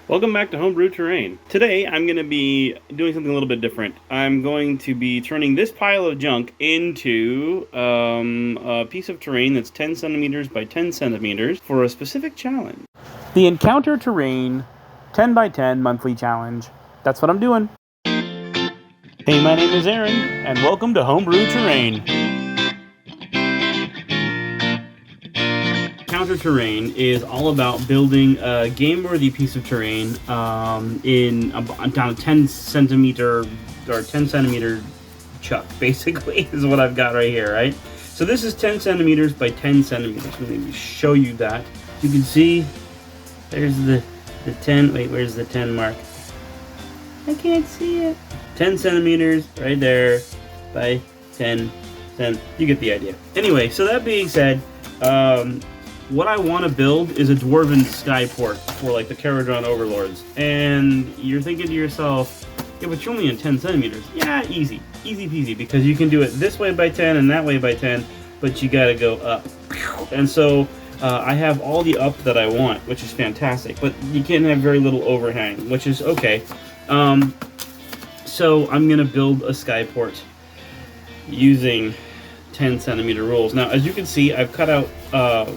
Welcome back to Homebrew Terrain. Today I'm going to be doing something a little bit different. I'm going to be turning this pile of junk into a piece of terrain that's 10 centimeters by 10 centimeters for a specific challenge. The Encounter Terrain 10 by 10 monthly challenge. That's what I'm doing. Hey, my name is Aaron, and welcome to Homebrew Terrain. Counter terrain is all about building a game-worthy piece of terrain down a 10 centimeter or 10 centimeter chuck, basically, is what I've got right here, right? So this is 10 centimeters by 10 centimeters. Let me show you that. You can see there's the 10. Wait, where's the 10 mark? I can't see it. 10 centimeters right there by 10. You get the idea. Anyway, so that being said, what I want to build is a dwarven skyport for like the Kharadron Overlords. And you're thinking to yourself, yeah, but you're only in 10 centimeters. Yeah, easy peasy, because you can do it this way by 10 and that way by 10, but you gotta go up. And so I have all the up that I want, which is fantastic, but you can't have very little overhang, which is okay. So I'm gonna build a skyport using 10 centimeter rules. Now, as you can see, I've cut out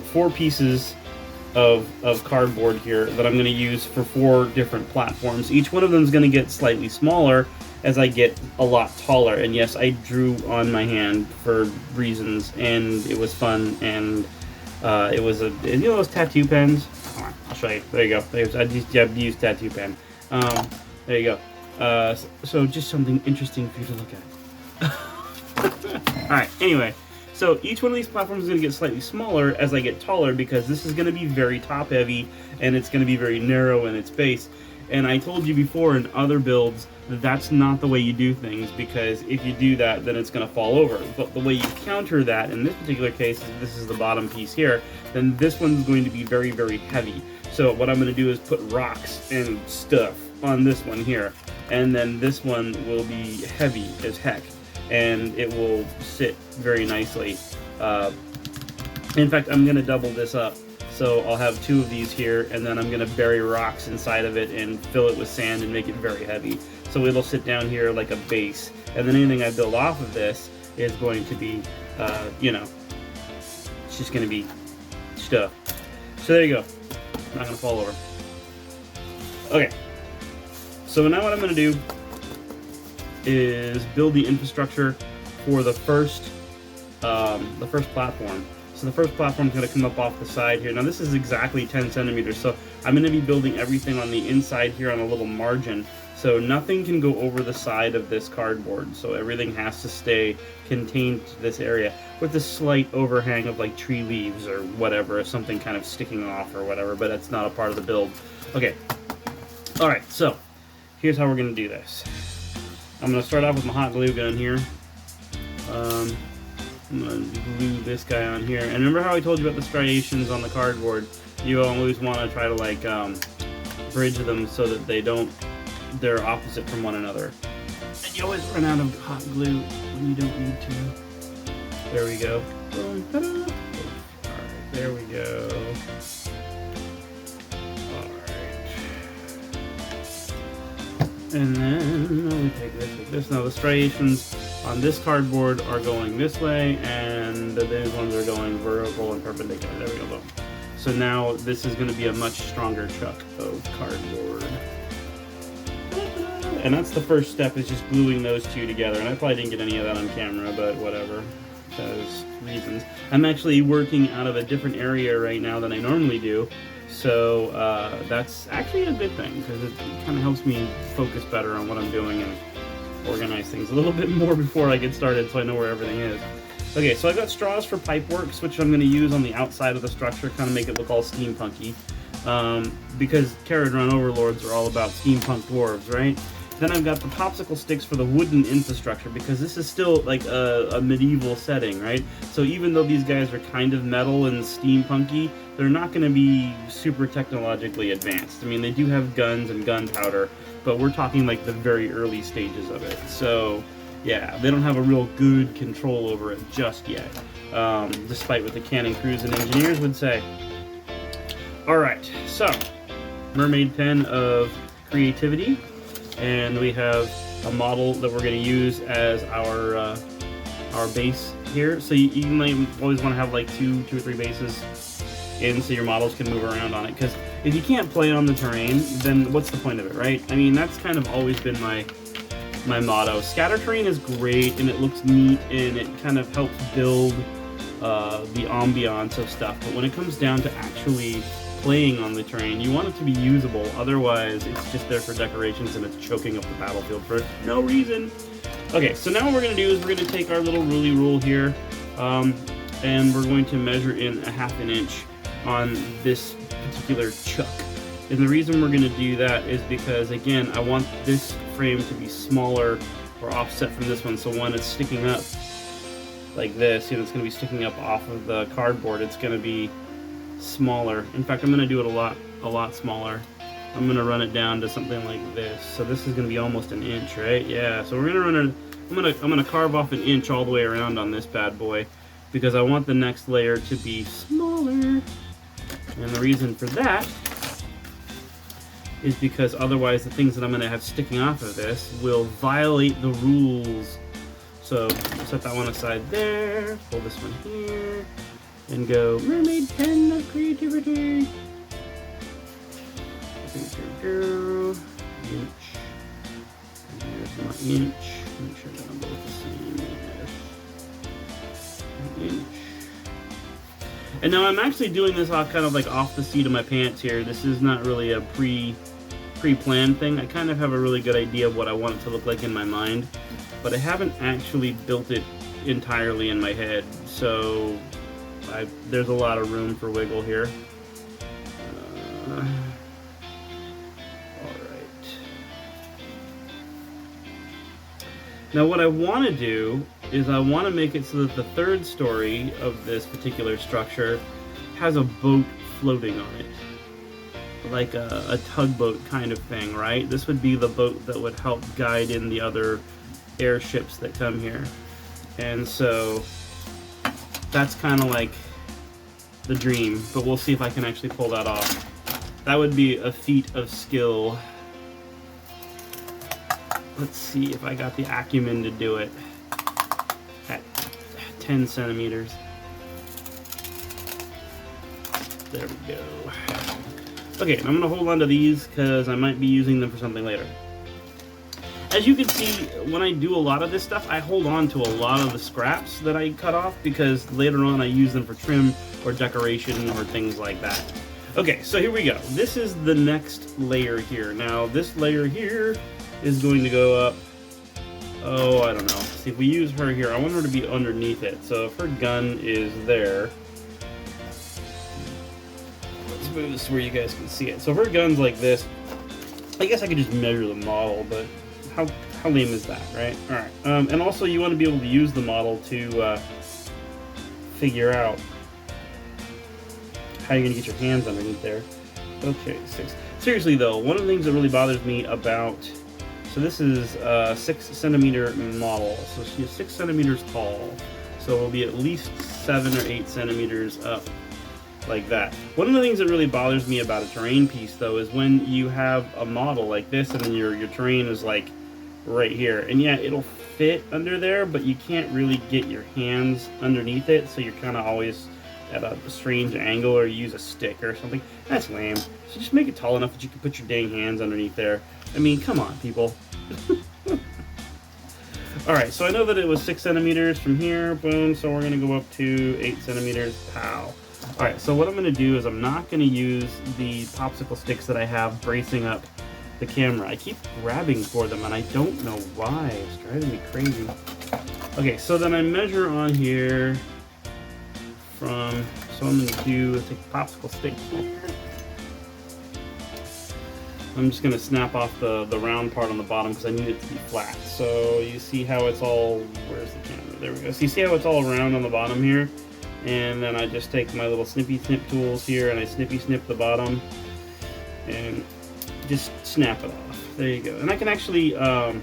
4 pieces of cardboard here that I'm going to use for 4 different platforms. Each one of them is going to get slightly smaller as I get a lot taller. And yes, I drew on my hand for reasons, and it was fun. And it was you know those tattoo pens? Come on, I'll show you. There you go. I used tattoo pen. There you go. So just something interesting for you to look at. Alright, anyway, so each one of these platforms is going to get slightly smaller as I get taller, because this is going to be very top heavy and it's going to be very narrow in its base. And I told you before in other builds that that's not the way you do things, because if you do that, then it's going to fall over. But the way you counter that in this particular case, this is the bottom piece here, then this one's going to be very, very heavy. So what I'm going to do is put rocks and stuff on this one here, and then this one will be heavy as heck, and it will sit very nicely. In fact, I'm going to double this up. So I'll have 2 of these here, and then I'm going to bury rocks inside of it and fill it with sand and make it very heavy. So it'll sit down here like a base. And then anything I build off of this is going to be, you know, it's just going to be stuff. So there you go. Not going to fall over. Okay. So now what I'm going to do is build the infrastructure for the first platform. So the first platform is going to come up off the side here. Now this is exactly 10 centimeters, so I'm going to be building everything on the inside here on a little margin. So nothing can go over the side of this cardboard. So everything has to stay contained to this area with a slight overhang of like tree leaves or whatever, something kind of sticking off or whatever, but that's not a part of the build. Okay. All right, so here's how we're going to do this. I'm going to start off with my hot glue gun here. I'm going to glue this guy on here. And remember how I told you about the striations on the cardboard? You always want to try to like bridge them so that they're opposite from one another. And you always run out of hot glue when you don't need to. There we go. Boom, ta-da. Alright, there we go. And then we take this with this. Now the striations on this cardboard are going this way, and these ones are going vertical and perpendicular. There we go. Boom. So now this is going to be a much stronger chuck of cardboard. And that's the first step, is just gluing those 2 together. And I probably didn't get any of that on camera, but whatever. Because reasons. I'm actually working out of a different area right now than I normally do. So that's actually a good thing, because it kind of helps me focus better on what I'm doing and organize things a little bit more before I get started, so I know where everything is. Okay, so I've got straws for pipeworks, which I'm going to use on the outside of the structure, kind of make it look all steampunky, because Kharadron Overlords are all about steampunk dwarves, right? Then I've got the popsicle sticks for the wooden infrastructure, because this is still like a medieval setting, right? So even though these guys are kind of metal and steampunky, they're not going to be super technologically advanced. I mean, they do have guns and gunpowder, but we're talking like the very early stages of it. So yeah, they don't have a real good control over it just yet, despite what the cannon crews and engineers would say. Alright, so mermaid pen of creativity, and we have a model that we're going to use as our base here. So you might always want to have like two or three bases in so your models can move around on it, because if you can't play on the terrain, then what's the point of it, right? I mean, that's kind of always been my motto. Scatter terrain is great and it looks neat and it kind of helps build the ambiance of stuff, but when it comes down to actually playing on the terrain, you want it to be usable. Otherwise, it's just there for decorations and it's choking up the battlefield for no reason. Okay, so now what we're going to do is we're going to take our little ruly rule here, and we're going to measure in a 1/2 inch on this particular chuck. And the reason we're going to do that is because, again, I want this frame to be smaller or offset from this one, so when it's sticking up like this, it's going to be sticking up off of the cardboard, it's going to be smaller. In fact, I'm going to do it a lot smaller. I'm going to run it down to something like this. So this is going to be almost an inch, right? Yeah, so we're going to run I'm going to carve off an inch all the way around on this bad boy, because I want the next layer to be smaller. And the reason for that is because otherwise the things that I'm going to have sticking off of this will violate the rules. So set that one aside there, pull this one here, and go mermaid pen of creativity. Go inch. Here's my inch. Make sure that I'm both the same. Inch. And now I'm actually doing this all kind of like off the seat of my pants here. This is not really a pre-planned thing. I kind of have a really good idea of what I want it to look like in my mind, but I haven't actually built it entirely in my head. So there's a lot of room for wiggle here. Now what I want to do is I want to make it so that the third story of this particular structure has a boat floating on it. Like a tugboat kind of thing, right? This would be the boat that would help guide in the other airships that come here. And so that's kind of like the dream, but we'll see if I can actually pull that off. That would be a feat of skill. Let's see if I got the acumen to do it at 10 centimeters. There we go. Okay, I'm going to hold on to these because I might be using them for something later. As you can see, when I do a lot of this stuff, I hold on to a lot of the scraps that I cut off because later on I use them for trim or decoration or things like that. Okay, so here we go. This is the next layer here. Now, this layer here is going to go up, oh, I don't know. See, if we use her here, I want her to be underneath it. So if her gun is there, let's move this where you guys can see it. So if her gun's like this, I guess I could just measure the model, but how lame is that, right? All right, and also you want to be able to use the model to figure out how you're going to get your hands underneath there. Okay, 6. Seriously though, one of the things that really bothers me about, so this is a 6 centimeter model, so she's 6 centimeters tall, so it'll be at least 7 or 8 centimeters up, like that. One of the things that really bothers me about a terrain piece though is when you have a model like this and then your terrain is like right here, and yeah, it'll fit under there, but you can't really get your hands underneath it, so you're kind of always at a strange angle, or use a stick or something. That's lame. So just make it tall enough that you can put your dang hands underneath there. I mean, come on, people. Alright, so I know that it was 6 centimeters from here, boom, so we're going to go up to 8 centimeters, pow. Alright, so what I'm going to do is I'm not going to use the popsicle sticks that I have bracing up the camera. I keep grabbing for them, and I don't know why. It's driving me crazy. Okay, so then I measure on here from, so I'm going to do, take a popsicle stick here. I'm just going to snap off the round part on the bottom because I need it to be flat. So you see how it's all, where's the camera? There we go. So you see how it's all round on the bottom here? And then I just take my little snippy snip tools here and I snippy snip the bottom and just snap it off. There you go. And I can actually, this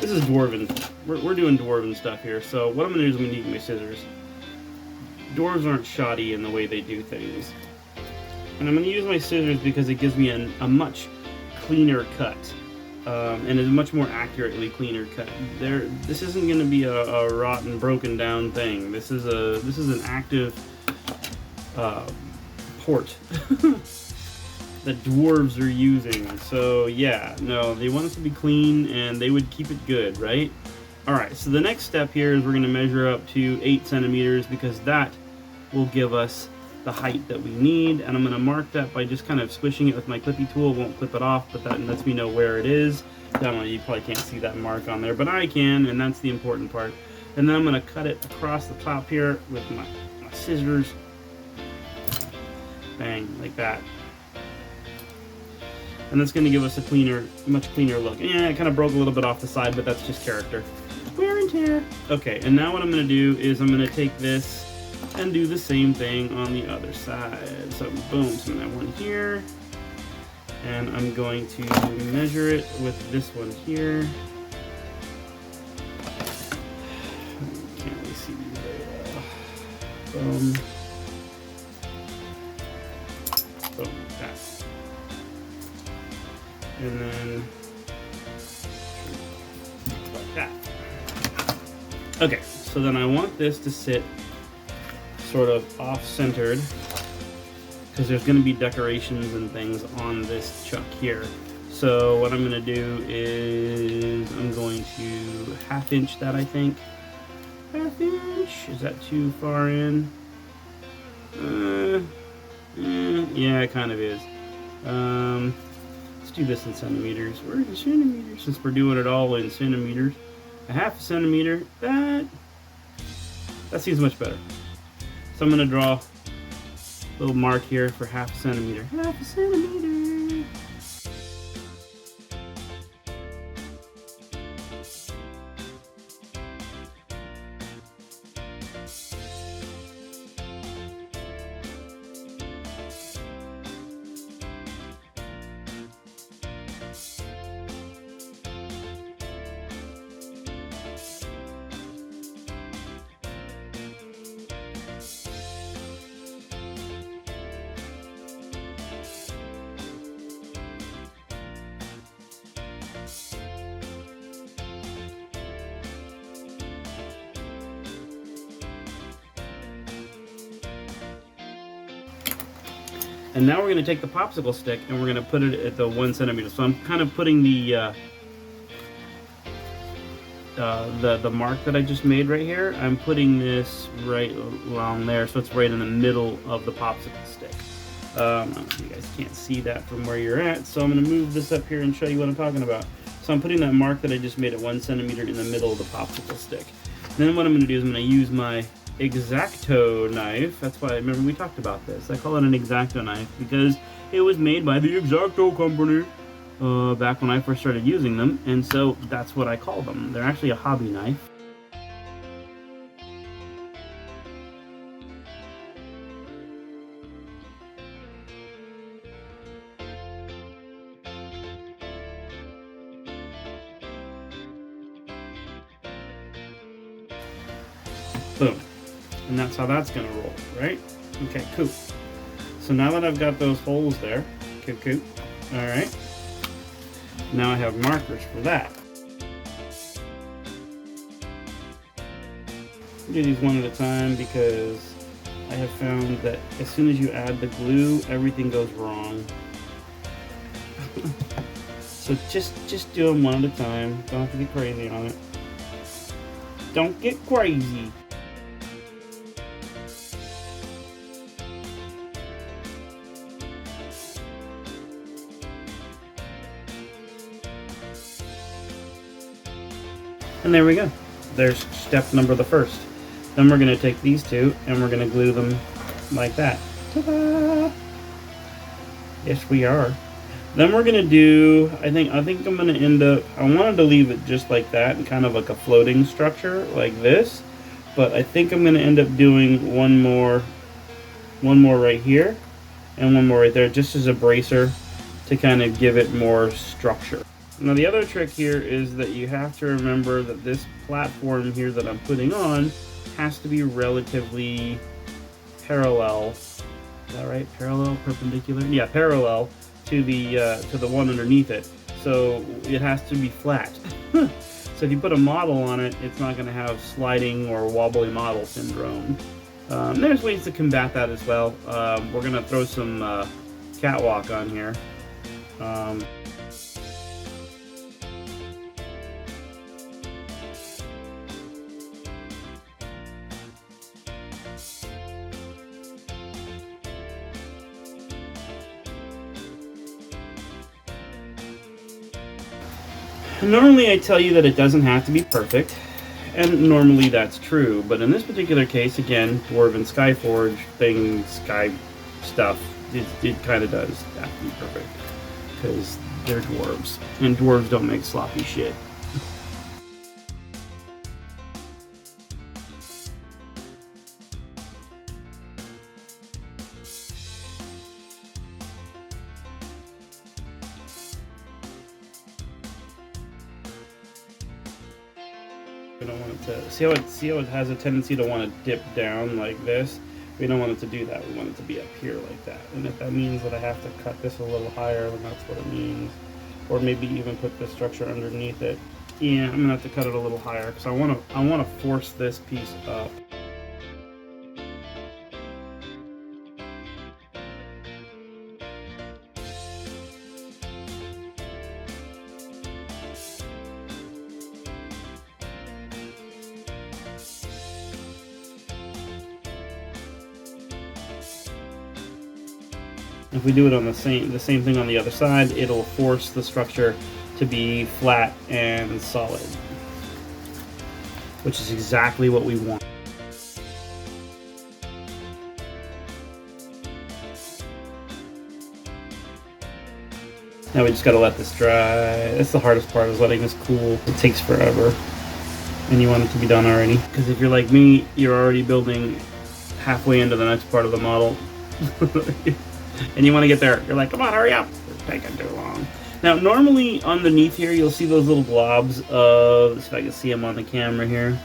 is dwarven. We're doing dwarven stuff here. So what I'm going to do is I'm going to need my scissors. Dwarves aren't shoddy in the way they do things. And I'm going to use my scissors because it gives me a much cleaner cut. And is a much more accurately cleaner cut. This isn't going to be a rotten, broken down thing. This is an active port that dwarves are using. So yeah, no, they want it to be clean, and they would keep it good, right? All right. So the next step here is we're going to measure up to 8 centimeters because that will give us the height that we need, and I'm going to mark that by just kind of squishing it with my clippy tool. It won't clip it off, but that lets me know where it is. I don't know, you probably can't see that mark on there, but I can, and that's the important part. And then I'm going to cut it across the top here with my scissors. Bang, like that. And that's going to give us a cleaner, much cleaner look. Yeah, it kind of broke a little bit off the side, but that's just character. Wear and tear. Okay, and now what I'm going to do is I'm going to take this and do the same thing on the other side. So boom, so that one here, and I'm going to measure it with this one here. Can't really see these very well. Boom, boom, that, and then like that. Okay, so then I want this to sit sort of off-centered because there's going to be decorations and things on this chuck here. So what I'm going to do is I'm going to 1/2 inch that, I think. 1/2 inch? Is that too far in? Yeah, it kind of is. Let's do this in centimeters. Where's the centimeters? Since we're doing it all in centimeters. 1/2 centimeter. That seems much better. So I'm going to draw a little mark here for 1/2 centimeter. 1/2 centimeter. And now we're going to take the popsicle stick and we're going to put it at the 1 centimeter. So I'm kind of putting the mark that I just made right here. I'm putting this right along there, so it's right in the middle of the popsicle stick. I don't know if you guys can't see that from where you're at, so I'm going to move this up here and show you what I'm talking about. So I'm putting that mark that I just made at 1 centimeter in the middle of the popsicle stick. Then what I'm going to do is I'm going to use my X-Acto knife. That's why I remember we talked about this. I call it an X-Acto knife because it was made by the X-Acto company back when I first started using them, and so that's what I call them. They're actually a hobby knife. Boom. And that's how that's going to roll, right? Okay, cool. So now that I've got those holes there, cool. All right. Now I have markers for that. I'll do these one at a time because I have found that as soon as you add the glue, everything goes wrong. So just do them one at a time. Don't have to get crazy on it. Don't get crazy. And there we go. There's step number the first. Then we're going to take these two and we're going to glue them like that. Ta-da! Yes, we are. Then we're going to do, I think I'm going to end up, I wanted to leave it just like that and kind of like a floating structure like this. But I think I'm going to end up doing one more right here and one more right there just as a bracer to kind of give it more structure. Now the other trick here is that you have to remember that this platform here that I'm putting on has to be relatively parallel Is that right? Parallel, perpendicular? Yeah, parallel to the one underneath it. So it has to be flat. So if you put a model on it, it's not going to have sliding or wobbly model syndrome. There's ways to combat that as well. We're going to throw some catwalk on here. Normally I tell you that it doesn't have to be perfect, and normally that's true, but in this particular case, again, Dwarven Skyforge thing, sky stuff, it kind of does have to be perfect, because they're dwarves, and dwarves don't make sloppy shit. We don't want it to see how it has a tendency to want to dip down like this. We don't want it to do that. We want it to be up here like that. And if that means that I have to cut this a little higher, then that's what it means. Or maybe even put this structure underneath it. Yeah, I'm gonna have to cut it a little higher because I want to force this piece up. If we do it on the same thing on the other side, it'll force the structure to be flat and solid, which is exactly what we want. Now we just gotta let this dry. That's the hardest part, is letting this cool. It takes forever, and you want it to be done already. Because if you're like me, you're already building halfway into the next part of the model. And you want to get there. You're like, come on, hurry up. It's taking too long. Now, normally underneath here, you'll see those little globs of, if I can see them on the camera here.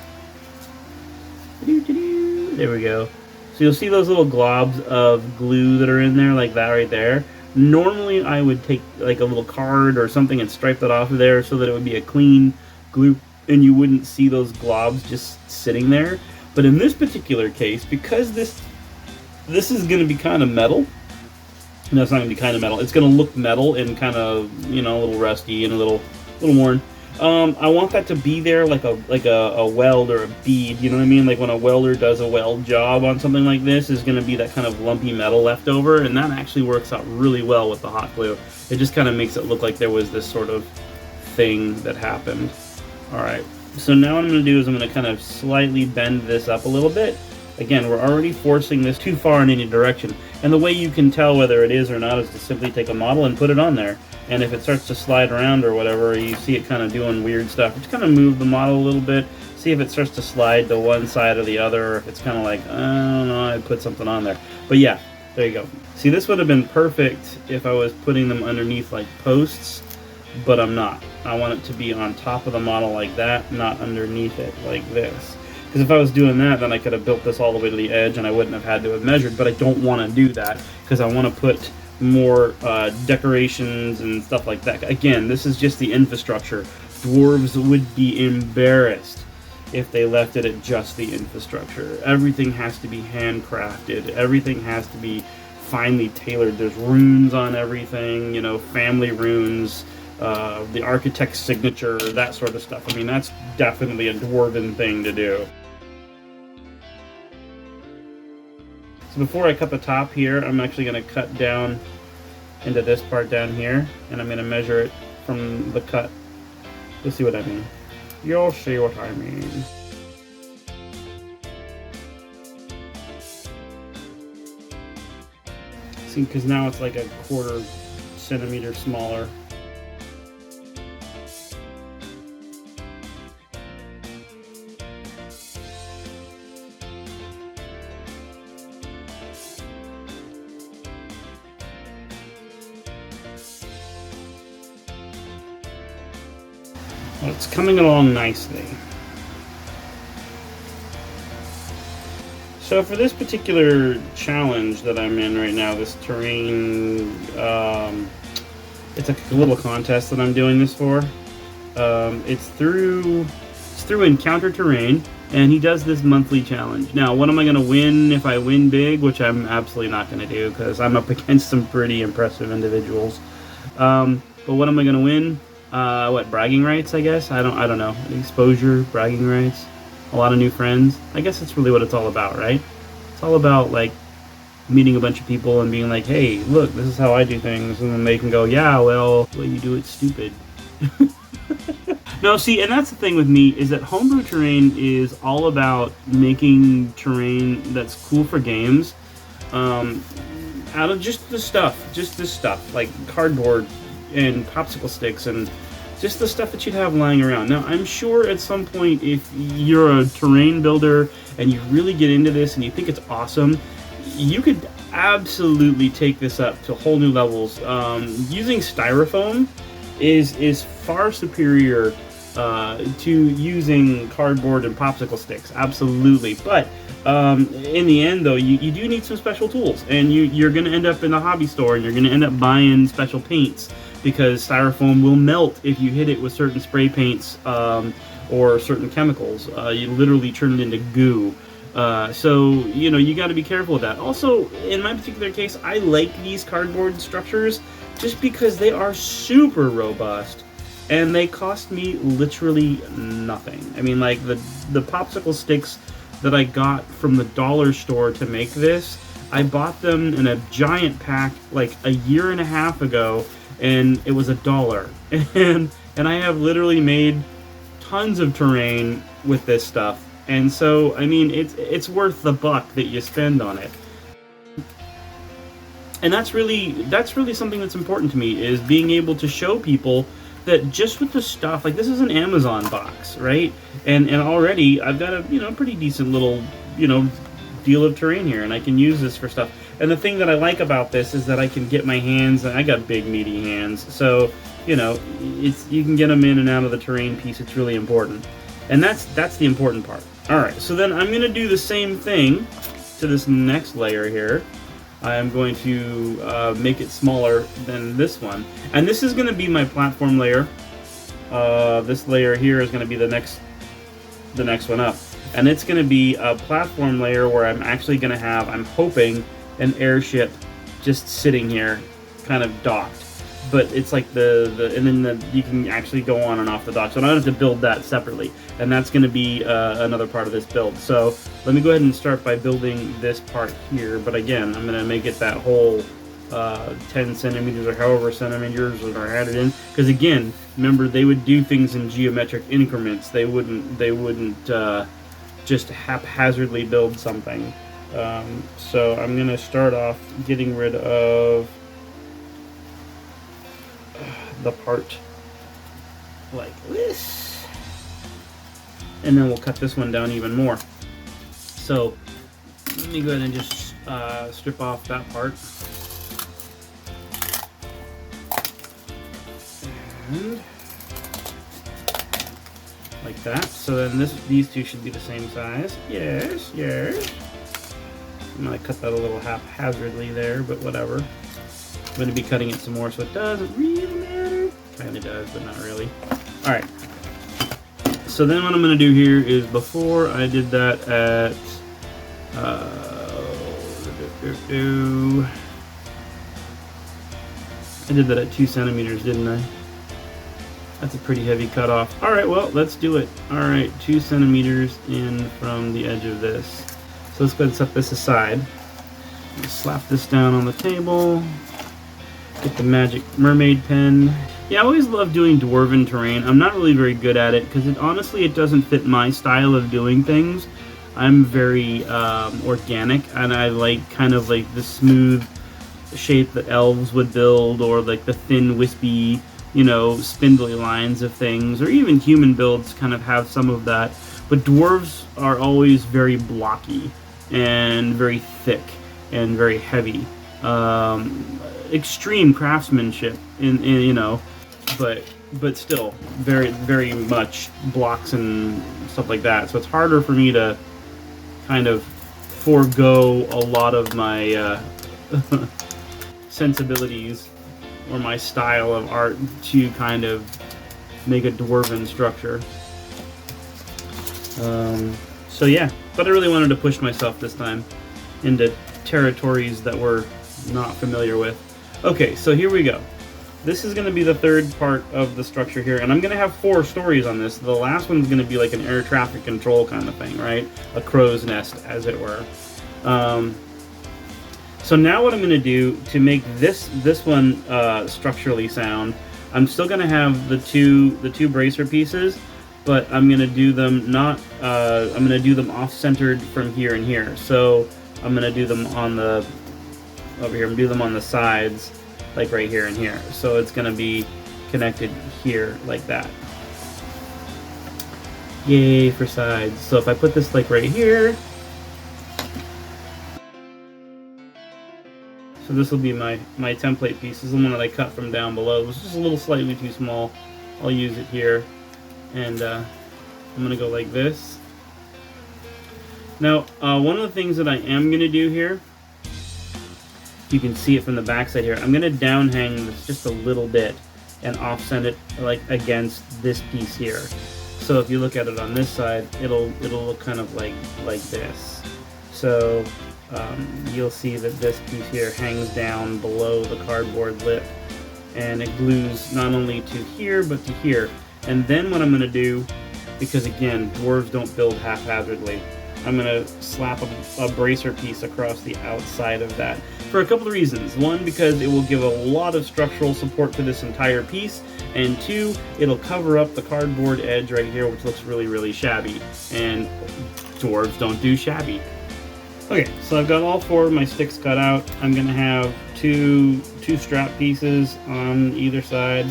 There we go. So you'll see those little globs of glue that are in there, like that right there. Normally, I would take like a little card or something and stripe that off of there so that it would be a clean glue and you wouldn't see those globs just sitting there. But in this particular case, because this is going to be kind of metal. No, it's not going to be kind of metal. It's going to look metal and kind of, you know, a little rusty and a little worn. I want that to be there like a weld or a bead, you know what I mean? Like when a welder does a weld job on something like this, is going to be that kind of lumpy metal left over, and that actually works out really well with the hot glue. It just kind of makes it look like there was this sort of thing that happened. Alright, so now what I'm going to do is I'm going to kind of slightly bend this up a little bit. Again, we're already forcing this too far in any direction. And the way you can tell whether it is or not is to simply take a model and put it on there. And if it starts to slide around or whatever, you see it kind of doing weird stuff, just kind of move the model a little bit. See if it starts to slide to one side or the other, or if it's kind of like, I don't know, I put something on there. But yeah, there you go. See, this would have been perfect if I was putting them underneath like posts, but I'm not. I want it to be on top of the model like that, not underneath it like this. Because if I was doing that, then I could have built this all the way to the edge and I wouldn't have had to have measured, but I don't want to do that because I want to put more decorations and stuff like that. Again, this is just the infrastructure. Dwarves would be embarrassed if they left it at just the infrastructure. Everything has to be handcrafted. Everything has to be finely tailored. There's runes on everything, you know, family runes, the architect's signature, that sort of stuff. I mean, that's definitely a dwarven thing to do. So before I cut the top here, I'm actually going to cut down into this part down here, and I'm going to measure it from the cut. You'll see what I mean. You'll see what I mean. See, because now it's like a 1/4 centimeter smaller. Well, it's coming along nicely. So for this particular challenge that I'm in right now, this terrain, it's a little contest that I'm doing this for. It's through Encounter Terrain, and he does this monthly challenge. Now, what am I going to win if I win big? Which I'm absolutely not going to do, because I'm up against some pretty impressive individuals. But what am I going to win? What, bragging rights, I guess? I don't know. Exposure, bragging rights, a lot of new friends. I guess that's really what it's all about, right? It's all about, like, meeting a bunch of people and being like, hey, look, this is how I do things. And then they can go, yeah, well, the way you do it's stupid. No, see, and that's the thing with me, is that homebrew terrain is all about making terrain that's cool for games, out of just this stuff, like cardboard and popsicle sticks and just the stuff that you'd have lying around. Now, I'm sure at some point, if you're a terrain builder and you really get into this and you think it's awesome, you could absolutely take this up to whole new levels. Using styrofoam is far superior to using cardboard and popsicle sticks, absolutely. But in the end, though, you do need some special tools, and you're going to end up in the hobby store and you're going to end up buying special paints, because styrofoam will melt if you hit it with certain spray paints or certain chemicals. You literally turn it into goo. So, you know, you got to be careful with that. Also, in my particular case, I like these cardboard structures just because they are super robust. And they cost me literally nothing. I mean, like, the popsicle sticks that I got from the dollar store to make this, I bought them in a giant pack like a year and a half ago, and it was $1. And I have literally made tons of terrain with this stuff. And so, I mean, it's worth the buck that you spend on it. And that's really something that's important to me, is being able to show people that just with the stuff, like, this is an Amazon box, right? And already I've got a, you know, pretty decent little, you know, deal of terrain here, and I can use this for stuff. And the thing that I like about this is that I can get my hands, and I got big meaty hands, so, you know, you can get them in and out of the terrain piece. It's really important. And that's the important part. Alright, so then I'm going to do the same thing to this next layer here. I'm going to make it smaller than this one. And this is going to be my platform layer. This layer here is going to be the next one up. And it's going to be a platform layer where I'm actually going to have, I'm hoping, an airship just sitting here, kind of docked. But it's like and then you can actually go on and off the dock. So I don't have to build that separately. And that's going to be another part of this build. So let me go ahead and start by building this part here. But again, I'm going to make it that whole 10 centimeters or however centimeters that are added in. Because again, remember, they would do things in geometric increments. They wouldn't just haphazardly build something. So I'm going to start off getting rid of the part like this, and then we'll cut this one down even more. So let me go ahead and just strip off that part, and like that. So then these two should be the same size. Yes. I'm gonna cut that a little haphazardly there, but whatever. I'm going to be cutting it some more, so it doesn't really matter. Kind of does, but not really. Alright. So then what I'm going to do here is, before I did that at... I did that at 2 centimeters, didn't I? That's a pretty heavy cutoff. Alright, well, let's do it. Alright, 2 centimeters in from the edge of this. So let's go ahead and set this aside. Slap this down on the table. Get the magic mermaid pen. Yeah, I always love doing dwarven terrain. I'm not really very good at it because honestly it doesn't fit my style of doing things. I'm very organic, and I like kind of like the smooth shape that elves would build, or like the thin wispy, you know, spindly lines of things, or even human builds kind of have some of that. But dwarves are always very blocky and very thick and very heavy. Extreme craftsmanship in you know, but still very much blocks and stuff like that. So it's harder for me to kind of forego a lot of my sensibilities or my style of art to kind of make a dwarven structure. So yeah, but I really wanted to push myself this time into territories that we're not familiar with. Okay, so here we go. This is going to be the third part of the structure here, and I'm going to have 4 stories on this. The last one's going to be like an air traffic control kind of thing, right? A crow's nest, as it were. So now what I'm going to do to make this one structurally sound, I'm still going to have the two bracer pieces, but I'm going to do them not. I'm going to do them off-centered from here and here. So I'm going to do them on the over here. I'm going to do them on the sides, like right here and here. So it's going to be connected here like that. Yay for sides. So if I put this like right here, so this will be my template piece. This is the one that I cut from down below. It was just a little slightly too small. I'll use it here. And I'm going to go like this. Now, one of the things that I am going to do here, you can see it from the back side here, I'm going to down hang this just a little bit and offset it like against this piece here. So if you look at it on this side, it'll look kind of like this. So you'll see that this piece here hangs down below the cardboard lip, and it glues not only to here but to here. And then what I'm going to do, because again, dwarves don't build haphazardly, I'm going to slap a bracer piece across the outside of that for a couple of reasons. One, because it will give a lot of structural support to this entire piece, and 2, it'll cover up the cardboard edge right here, which looks really, really shabby, and dwarves don't do shabby. Okay, so I've got all 4 of my sticks cut out. I'm going to have two strap pieces on either side.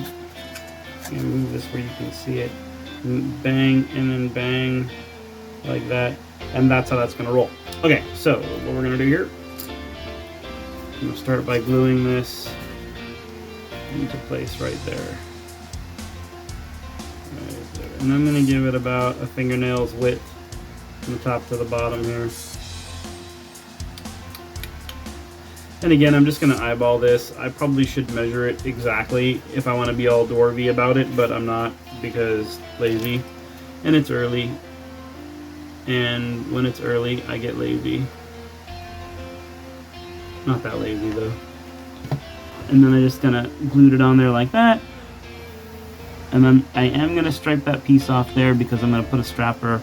I'm going to move this where you can see it. Bang, and then bang, like that. And that's how that's going to roll. Okay, so what we're going to do here, I'm going to start by gluing this into place right there. And I'm going to give it about a fingernail's width from the top to the bottom here. And again, I'm just going to eyeball this. I probably should measure it exactly if I want to be all dwarvy about it, but I'm not, because lazy. And it's early. And when it's early, I get lazy. Not that lazy though. And then I just kind of glued it on there like that. And then I am going to stripe that piece off there because I'm going to put a strapper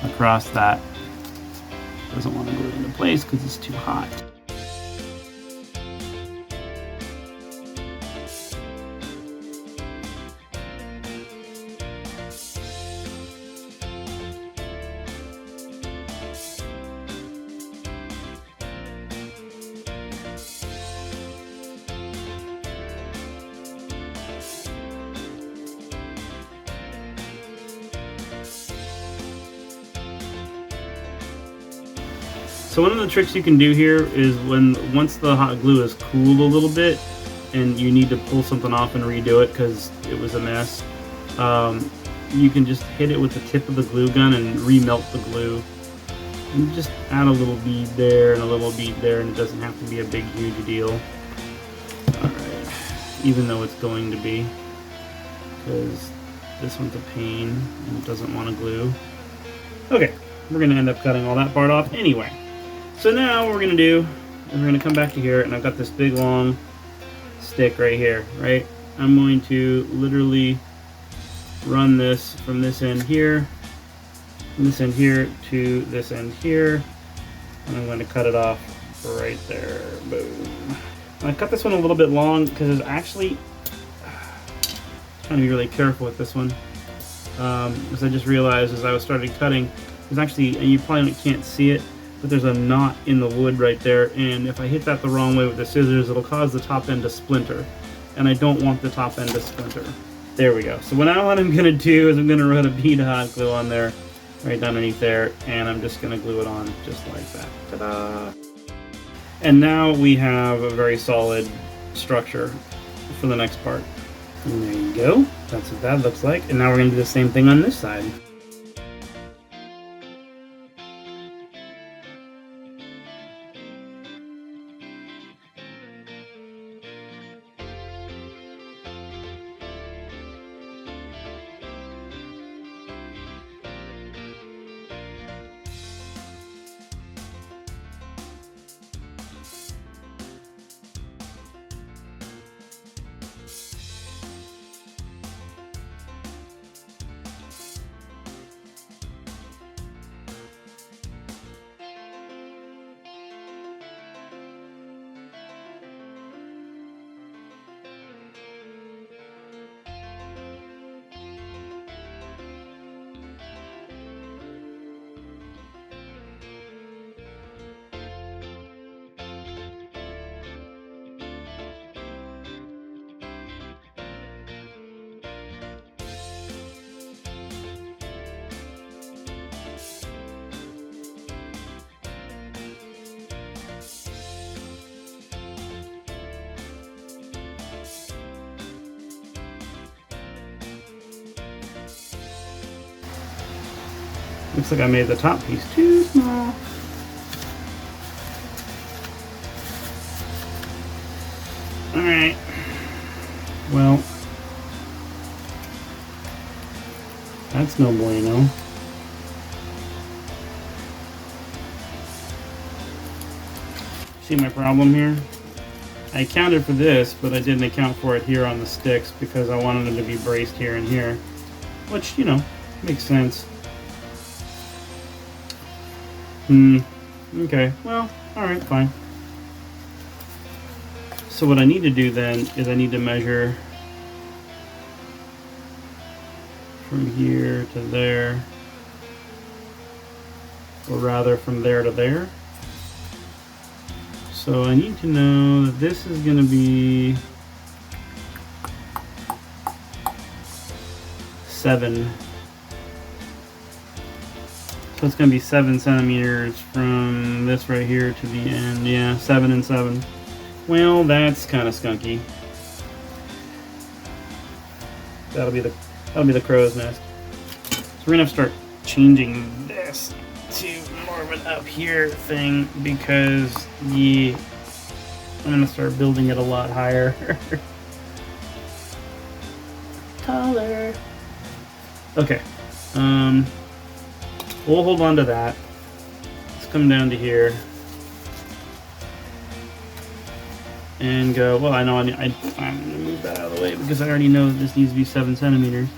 across that. Doesn't want to glue into place because it's too hot. So one of the tricks you can do here is once the hot glue is cooled a little bit and you need to pull something off and redo it because it was a mess, you can just hit it with the tip of the glue gun and remelt the glue. And just add a little bead there and a little bead there, and it doesn't have to be a big huge deal. Alright, even though it's going to be, because this one's a pain and it doesn't want to glue. Okay, we're going to end up cutting all that part off anyway. So now what we're going to do is we're going to come back to here, and I've got this big long stick right here, right? I'm going to literally run this from this end here, from this end here to this end here, and I'm going to cut it off right there. Boom. And I cut this one a little bit long because there's actually, trying to be really careful with this one, because I just realized as I was started cutting, there's actually, and you probably can't see it, but there's a knot in the wood right there, and if I hit that the wrong way with the scissors, it'll cause the top end to splinter, and I don't want the top end to splinter. There we go. So now what I'm going to do is I'm going to run a bead of hot glue on there, right underneath there, and I'm just going to glue it on just like that. Ta-da! And now we have a very solid structure for the next part. And there you go. That's what that looks like. And now we're going to do the same thing on this side. Looks like I made the top piece too small. Alright. Well, that's no bueno. See my problem here? I accounted for this, but I didn't account for it here on the sticks because I wanted them to be braced here and here. Which, you know, makes sense. Okay, well, alright, fine. So what I need to do then is I need to measure from here to there, or rather from there to there. So I need to know that this is going to be 7. So it's going to be 7 centimeters from this right here to the end. Yeah, 7 and 7. Well, that's kind of skunky. That'll be the crow's nest. So we're gonna have to start changing this to more of an up here thing because I'm gonna start building it a lot higher. Taller. Okay. We'll hold on to that. Let's come down to here. And go, well, I know I'm going to move that out of the way because I already know that this needs to be 7 centimeters.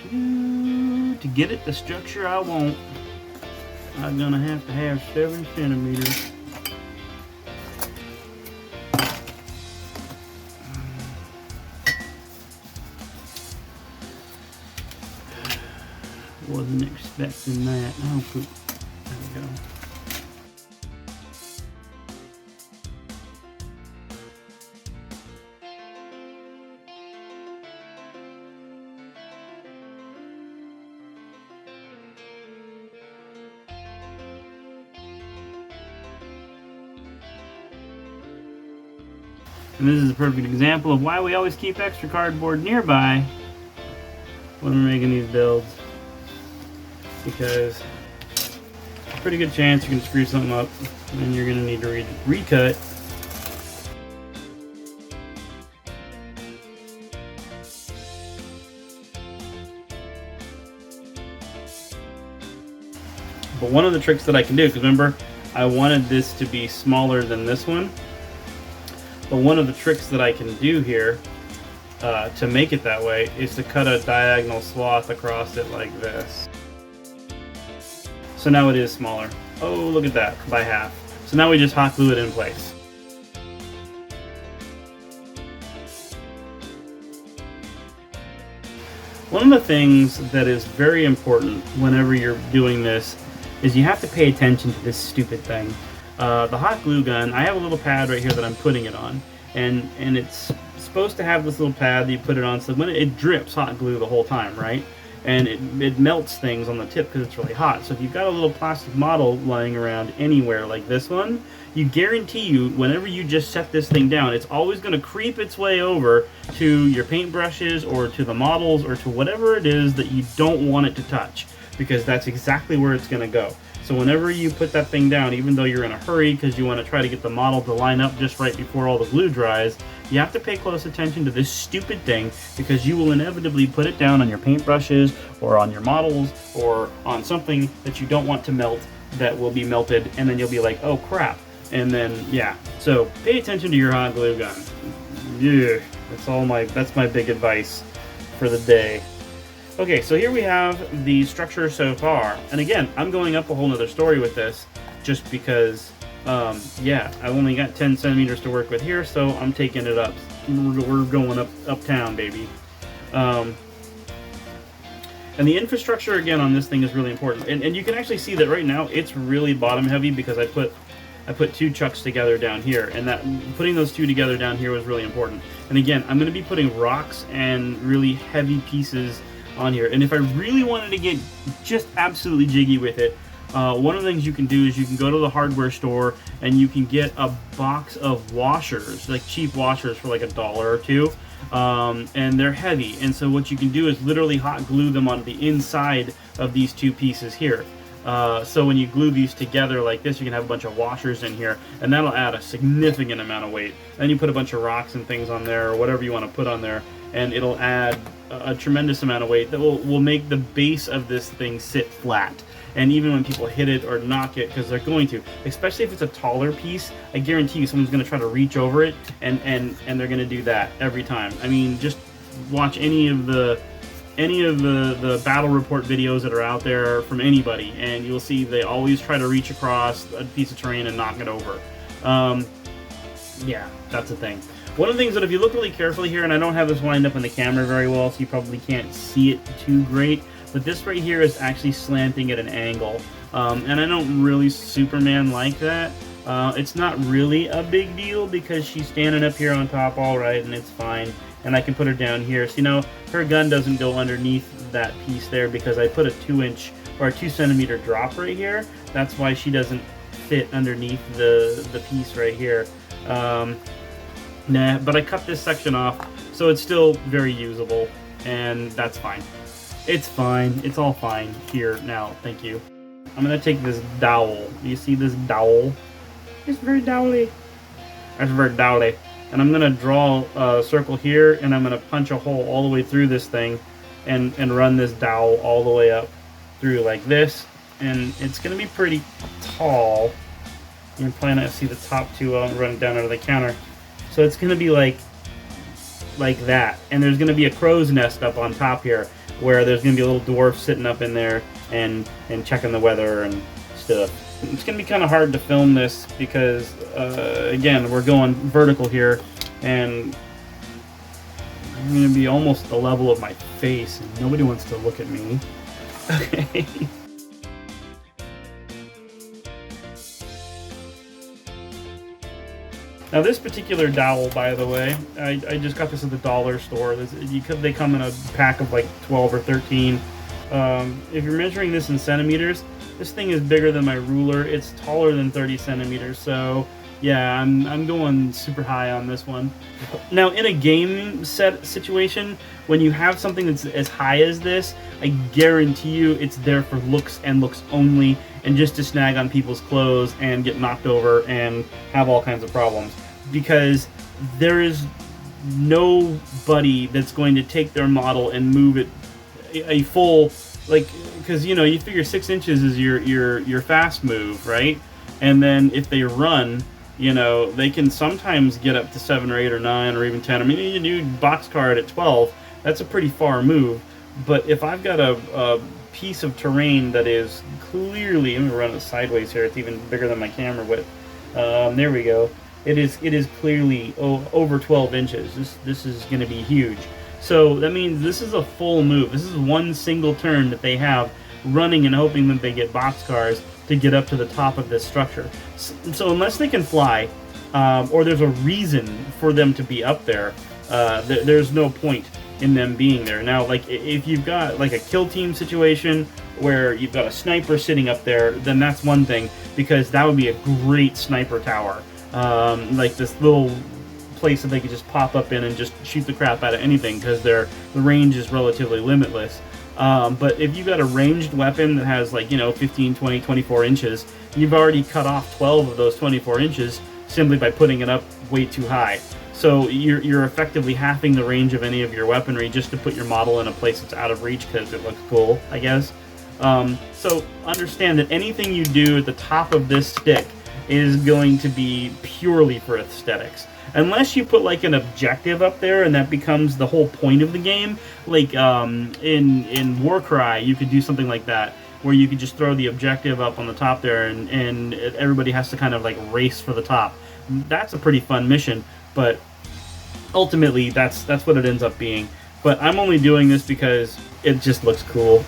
To get it the structure I want, I'm going to have 7 centimeters. Wasn't expecting that. Oh, poop. There we go. And this is a perfect example of why we always keep extra cardboard nearby when we're making these builds. Because there's a pretty good chance you're going to screw something up and you're going to need to recut. But one of the tricks that I can do, because remember, I wanted this to be smaller than this one. But one of the tricks that I can do here to make it that way is to cut a diagonal swath across it like this. So now it is smaller. Oh, look at that, by half. So now we just hot glue it in place. One of the things that is very important whenever you're doing this is you have to pay attention to this stupid thing. The hot glue gun, I have a little pad right here that I'm putting it on, and it's supposed to have this little pad that you put it on so when it drips hot glue the whole time, right? And it melts things on the tip because it's really hot. So if you've got a little plastic model lying around anywhere like this one, you guarantee you whenever you just set this thing down, it's always going to creep its way over to your paintbrushes or to the models or to whatever it is that you don't want it to touch, because that's exactly where it's going to go. So whenever you put that thing down, even though you're in a hurry because you want to try to get the model to line up just right before all the glue dries, you have to pay close attention to this stupid thing, because you will inevitably put it down on your paintbrushes or on your models or on something that you don't want to melt that will be melted, and then you'll be like, oh crap. And then, yeah. So pay attention to your hot glue gun. Yeah, that's my big advice for the day. Okay, so here we have the structure so far. And again, I'm going up a whole nother story with this just because, yeah, I've only got 10 centimeters to work with here, so I'm taking it up. We're going uptown, baby. And the infrastructure, again, on this thing is really important. And you can actually see that right now it's really bottom heavy because I put 2 chucks together down here, and that putting those 2 together down here was really important. And again, I'm going to be putting rocks and really heavy pieces on here. And if I really wanted to get just absolutely jiggy with it, one of the things you can do is you can go to the hardware store and you can get a box of washers, like cheap washers for like $1 or $2, and they're heavy. And so what you can do is literally hot glue them on the inside of these two pieces here. So when you glue these together like this, you can have a bunch of washers in here, and that'll add a significant amount of weight. Then you put a bunch of rocks and things on there, or whatever you want to put on there, and it'll add a tremendous amount of weight that will make the base of this thing sit flat. And even when people hit it or knock it, because they're going to, especially if it's a taller piece, I guarantee you someone's going to try to reach over it, and they're going to do that every time. I mean, just watch any of the battle report videos that are out there from anybody, and you'll see they always try to reach across a piece of terrain and knock it over. Yeah, that's the thing. One of the things that if you look really carefully here, and I don't have this lined up on the camera very well, so you probably can't see it too great, but this right here is actually slanting at an angle. And I don't really Superman like that. It's not really a big deal because she's standing up here on top all right, and it's fine. And I can put her down here. So, you know, her gun doesn't go underneath that piece there because I put a 2-inch or a 2-centimeter drop right here. That's why she doesn't fit underneath the piece right here. Nah, but I cut this section off, so it's still very usable, and that's fine. It's fine. It's all fine here now. Thank you. I'm going to take this dowel. Do you see this dowel? It's very dowly. That's very dowly. And I'm going to draw a circle here, and I'm going to punch a hole all the way through this thing and run this dowel all the way up through like this. And it's going to be pretty tall. You're probably not see the top two running down under the counter. So it's going to be like that. And there's going to be a crow's nest up on top here where there's going to be a little dwarf sitting up in there and checking the weather and stuff. It's going to be kind of hard to film this because, again, we're going vertical here, and I'm going to be almost the level of my face, and nobody wants to look at me. Okay. Now this particular dowel, by the way, I just got this at the dollar store. They come in a pack of like 12 or 13. If you're measuring this in centimeters, this thing is bigger than my ruler. It's taller than 30 centimeters, so yeah, I'm going super high on this one. Now, in a game set situation, when you have something that's as high as this, I guarantee you it's there for looks and looks only, and just to snag on people's clothes and get knocked over and have all kinds of problems. Because there is nobody that's going to take their model and move it a full, like, because you know, you figure 6 inches is your fast move, right? And then if they run, you know, they can sometimes get up to 7 or 8 or 9 or even 10. I mean, you do boxcar at 12, that's a pretty far move. But if I've got a piece of terrain that is clearly, I'm gonna run it sideways here, it's even bigger than my camera width. There we go. It is clearly over 12 inches. This is going to be huge. So that means this is a full move. This is one single turn that they have running and hoping that they get boxcars to get up to the top of this structure. So unless they can fly, or there's a reason for them to be up there, there's no point in them being there. Now, like if you've got like a kill team situation where you've got a sniper sitting up there, then that's one thing, because that would be a great sniper tower. Like this little place that they could just pop up in and just shoot the crap out of anything, because the range is relatively limitless. But if you've got a ranged weapon that has, like, you know, 15, 20, 24 inches, you've already cut off 12 of those 24 inches simply by putting it up way too high. So you're effectively halving the range of any of your weaponry just to put your model in a place that's out of reach because it looks cool, I guess. So understand that anything you do at the top of this stick is going to be purely for aesthetics. Unless you put like an objective up there and that becomes the whole point of the game. Like in Warcry, you could do something like that, where you could just throw the objective up on the top there and everybody has to kind of like race for the top. That's a pretty fun mission, but ultimately that's what it ends up being. But I'm only doing this because it just looks cool.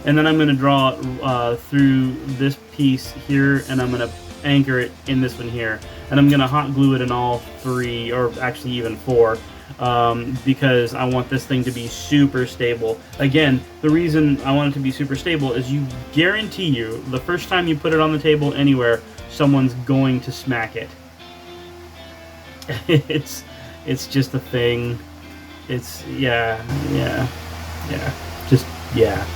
And then I'm going to draw through this piece here, and I'm going to anchor it in this one here. And I'm going to hot glue it in all 3, or actually even 4, because I want this thing to be super stable. Again, the reason I want it to be super stable is you guarantee you, the first time you put it on the table anywhere, someone's going to smack it. It's just a thing. It's, yeah, just, yeah.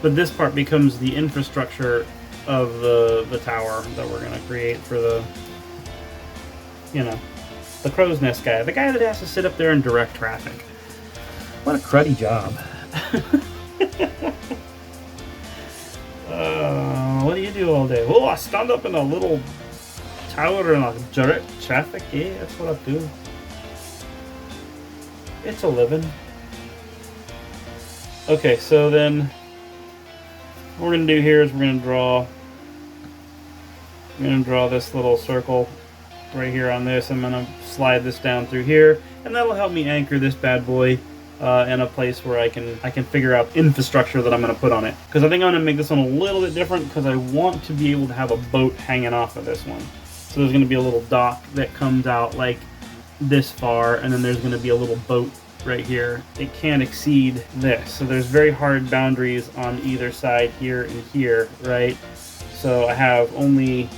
But this part becomes the infrastructure of the tower that we're going to create for the, you know, the crow's nest guy. The guy that has to sit up there and direct traffic. What a cruddy job. What do you do all day? Oh, I stand up in a little tower and I direct traffic. Yeah, that's what I do. It's a living. Okay, so then what we're going to do here is we're going to draw this little circle right here on this. I'm going to slide this down through here, and that'll help me anchor this bad boy in a place where I can figure out infrastructure that I'm going to put on it. Because I think I'm going to make this one a little bit different, because I want to be able to have a boat hanging off of this one. So there's going to be a little dock that comes out like this far, and then there's going to be a little boat right here. It can't exceed this, so there's very hard boundaries on either side here and here, right? So I only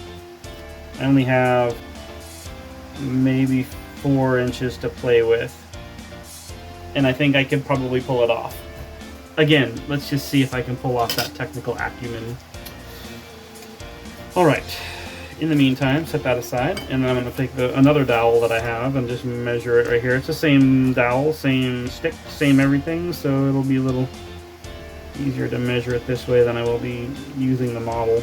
have maybe 4 inches to play with, and I think I could probably pull it off. Again, let's just see if I can pull off that technical acumen. All right. In the meantime, set that aside, and then I'm going to take another dowel that I have and just measure it right here. It's the same dowel, same stick, same everything, so it'll be a little easier to measure it this way than I will be using the model.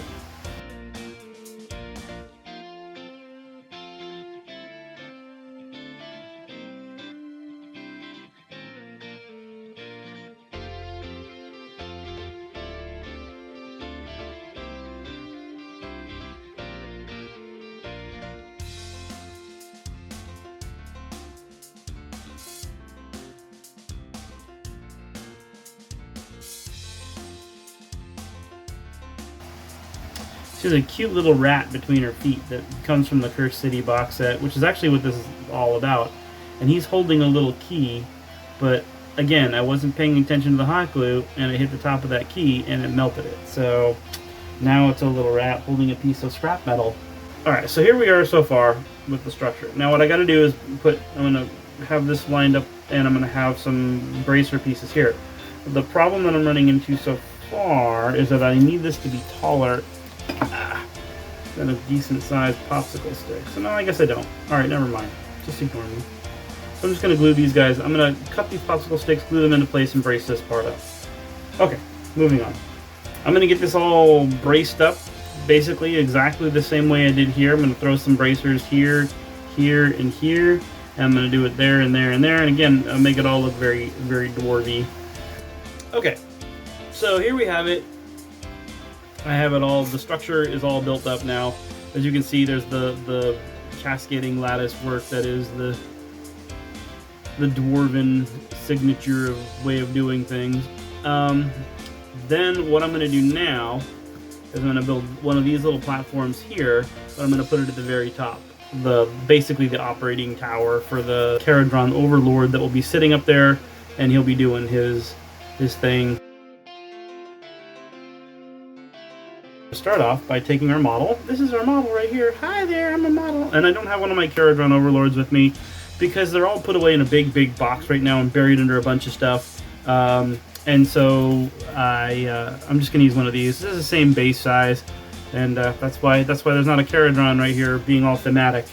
She has a cute little rat between her feet that comes from the Cursed City box set, which is actually what this is all about. And he's holding a little key, but again, I wasn't paying attention to the hot glue, and it hit the top of that key, and it melted it. So now it's a little rat holding a piece of scrap metal. Alright, so here we are so far with the structure. Now what I gotta do is I'm gonna have this lined up, and I'm gonna have some bracer pieces here. The problem that I'm running into so far is that I need this to be taller than a decent sized popsicle stick. So no, I guess I don't. Alright, never mind. Just ignore me. So I'm just going to glue these guys. I'm going to cut these popsicle sticks, glue them into place, and brace this part up. Okay, moving on. I'm going to get this all braced up basically exactly the same way I did here. I'm going to throw some bracers here, here, and here. And I'm going to do it there and there and there. And again, make it all look very, very dwarvy. Okay, so here we have it. I have it all, the structure is all built up now. As you can see, there's the cascading lattice work that is the dwarven signature way of doing things. Then what I'm going to do now is I'm going to build one of these little platforms here, but I'm going to put it at the very top. basically the operating tower for the Kharadron Overlord that will be sitting up there, and he'll be doing his thing. Start off by taking our model. This is our model right here. Hi there, I'm a model. And I don't have one of my Kharadron Overlords with me because they're all put away in a big box right now and buried under a bunch of stuff. And so I'm just gonna use one of these. This is the same base size, and that's why there's not a Kharadron right here being all thematic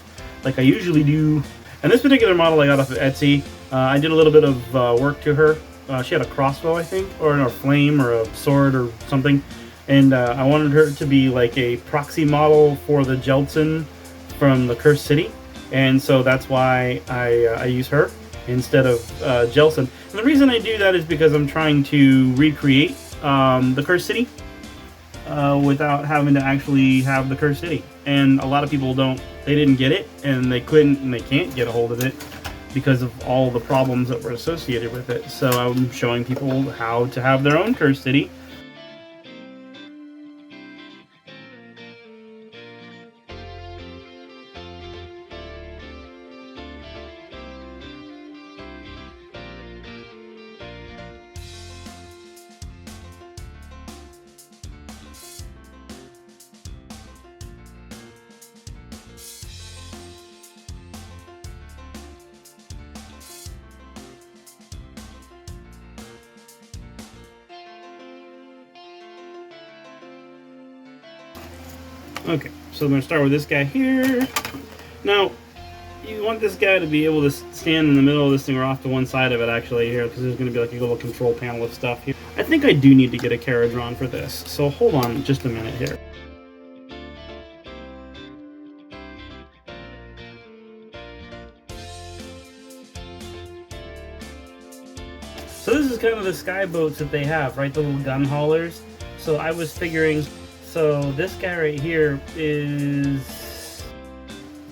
like I usually do. And this particular model I got off of Etsy. I did a little bit of work to her. She had a crossbow, I think, or a flame or a sword or something. And I wanted her to be like a proxy model for the Jeltsin from the Cursed City, and so that's why I use her instead of Jeltsin. And the reason I do that is because I'm trying to recreate the Cursed City without having to actually have the Cursed City. And a lot of people they didn't get it, and they couldn't, and they can't get a hold of it because of all the problems that were associated with it. So I'm showing people how to have their own Cursed City. Okay, so I'm going to start with this guy here. Now, you want this guy to be able to stand in the middle of this thing or off to one side of it actually here, because there's going to be like a little control panel of stuff here. I think I do need to get a Kharadron for this, so hold on just a minute here. So this is kind of the skyboats that they have, right? The little gun haulers. So I was figuring, so this guy right here is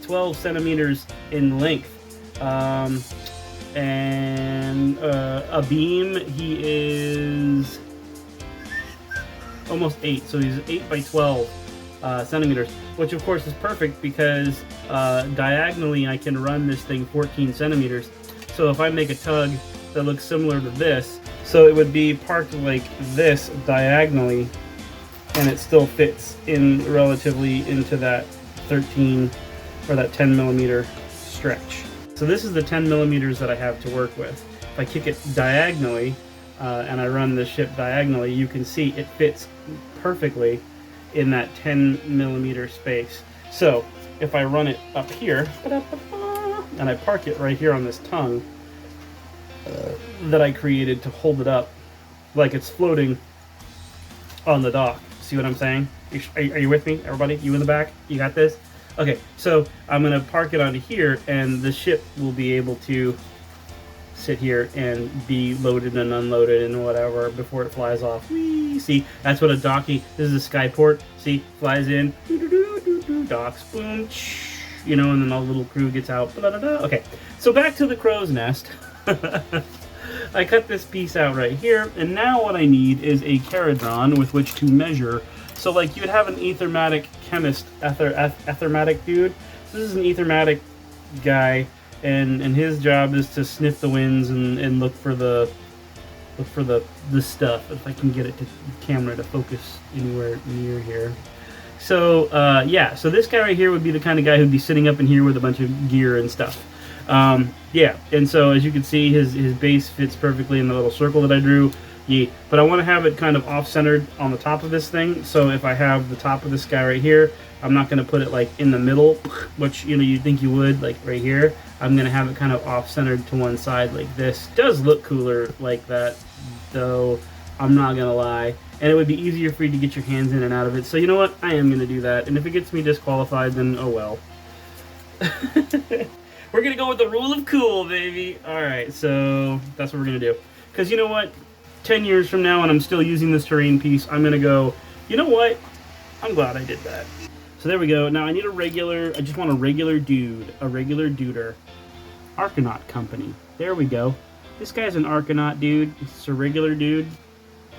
12 centimeters in length. And a beam, he is almost 8. So he's 8 by 12 centimeters, which of course is perfect because diagonally I can run this thing 14 centimeters. So if I make a tug that looks similar to this, so it would be parked like this diagonally, and it still fits in relatively into that 13 or that 10 millimeter stretch. So this is the 10 millimeters that I have to work with. If I kick it diagonally and I run the ship diagonally, you can see it fits perfectly in that 10 millimeter space. So if I run it up here and I park it right here on this tongue that I created to hold it up like it's floating on the dock. See what I'm saying? Are you with me, everybody? You in the back? You got this? Okay, so I'm going to park it onto here, and the ship will be able to sit here and be loaded and unloaded and whatever before it flies off. Whee! See, that's what a docking, this is a skyport. See, flies in, docks, boom, you know, and then all the little crew gets out. Okay, so back to the crow's nest. I cut this piece out right here, and now what I need is a Kharadron with which to measure. So like you'd have an ethermatic chemist, ethermatic dude. This is an ethermatic guy, and his job is to sniff the winds and look for the stuff. If I can get it to the camera to focus anywhere near here. So yeah, so this guy right here would be the kind of guy who'd be sitting up in here with a bunch of gear and stuff. Yeah, and so as you can see, his base fits perfectly in the little circle that I drew. Yeah, but I want to have it kind of off-centered on the top of this thing. So if I have the top of this guy right here, I'm not going to put it like in the middle, which you'd think you would, like right here. I'm going to have it kind of off-centered to one side like this. Does look cooler like that, though, I'm not going to lie. And it would be easier for you to get your hands in and out of it. So you know what? I am going to do that. And if it gets me disqualified, then oh well. We're going to go with the rule of cool, baby. Alright, so that's what we're going to do. Because you know what? 10 years from now, and I'm still using this terrain piece, I'm going to go, you know what? I'm glad I did that. So there we go. Now I need I just want a regular dude. A regular duder. Archanaut Company. There we go. This guy's an Archanaut dude. He's a regular dude.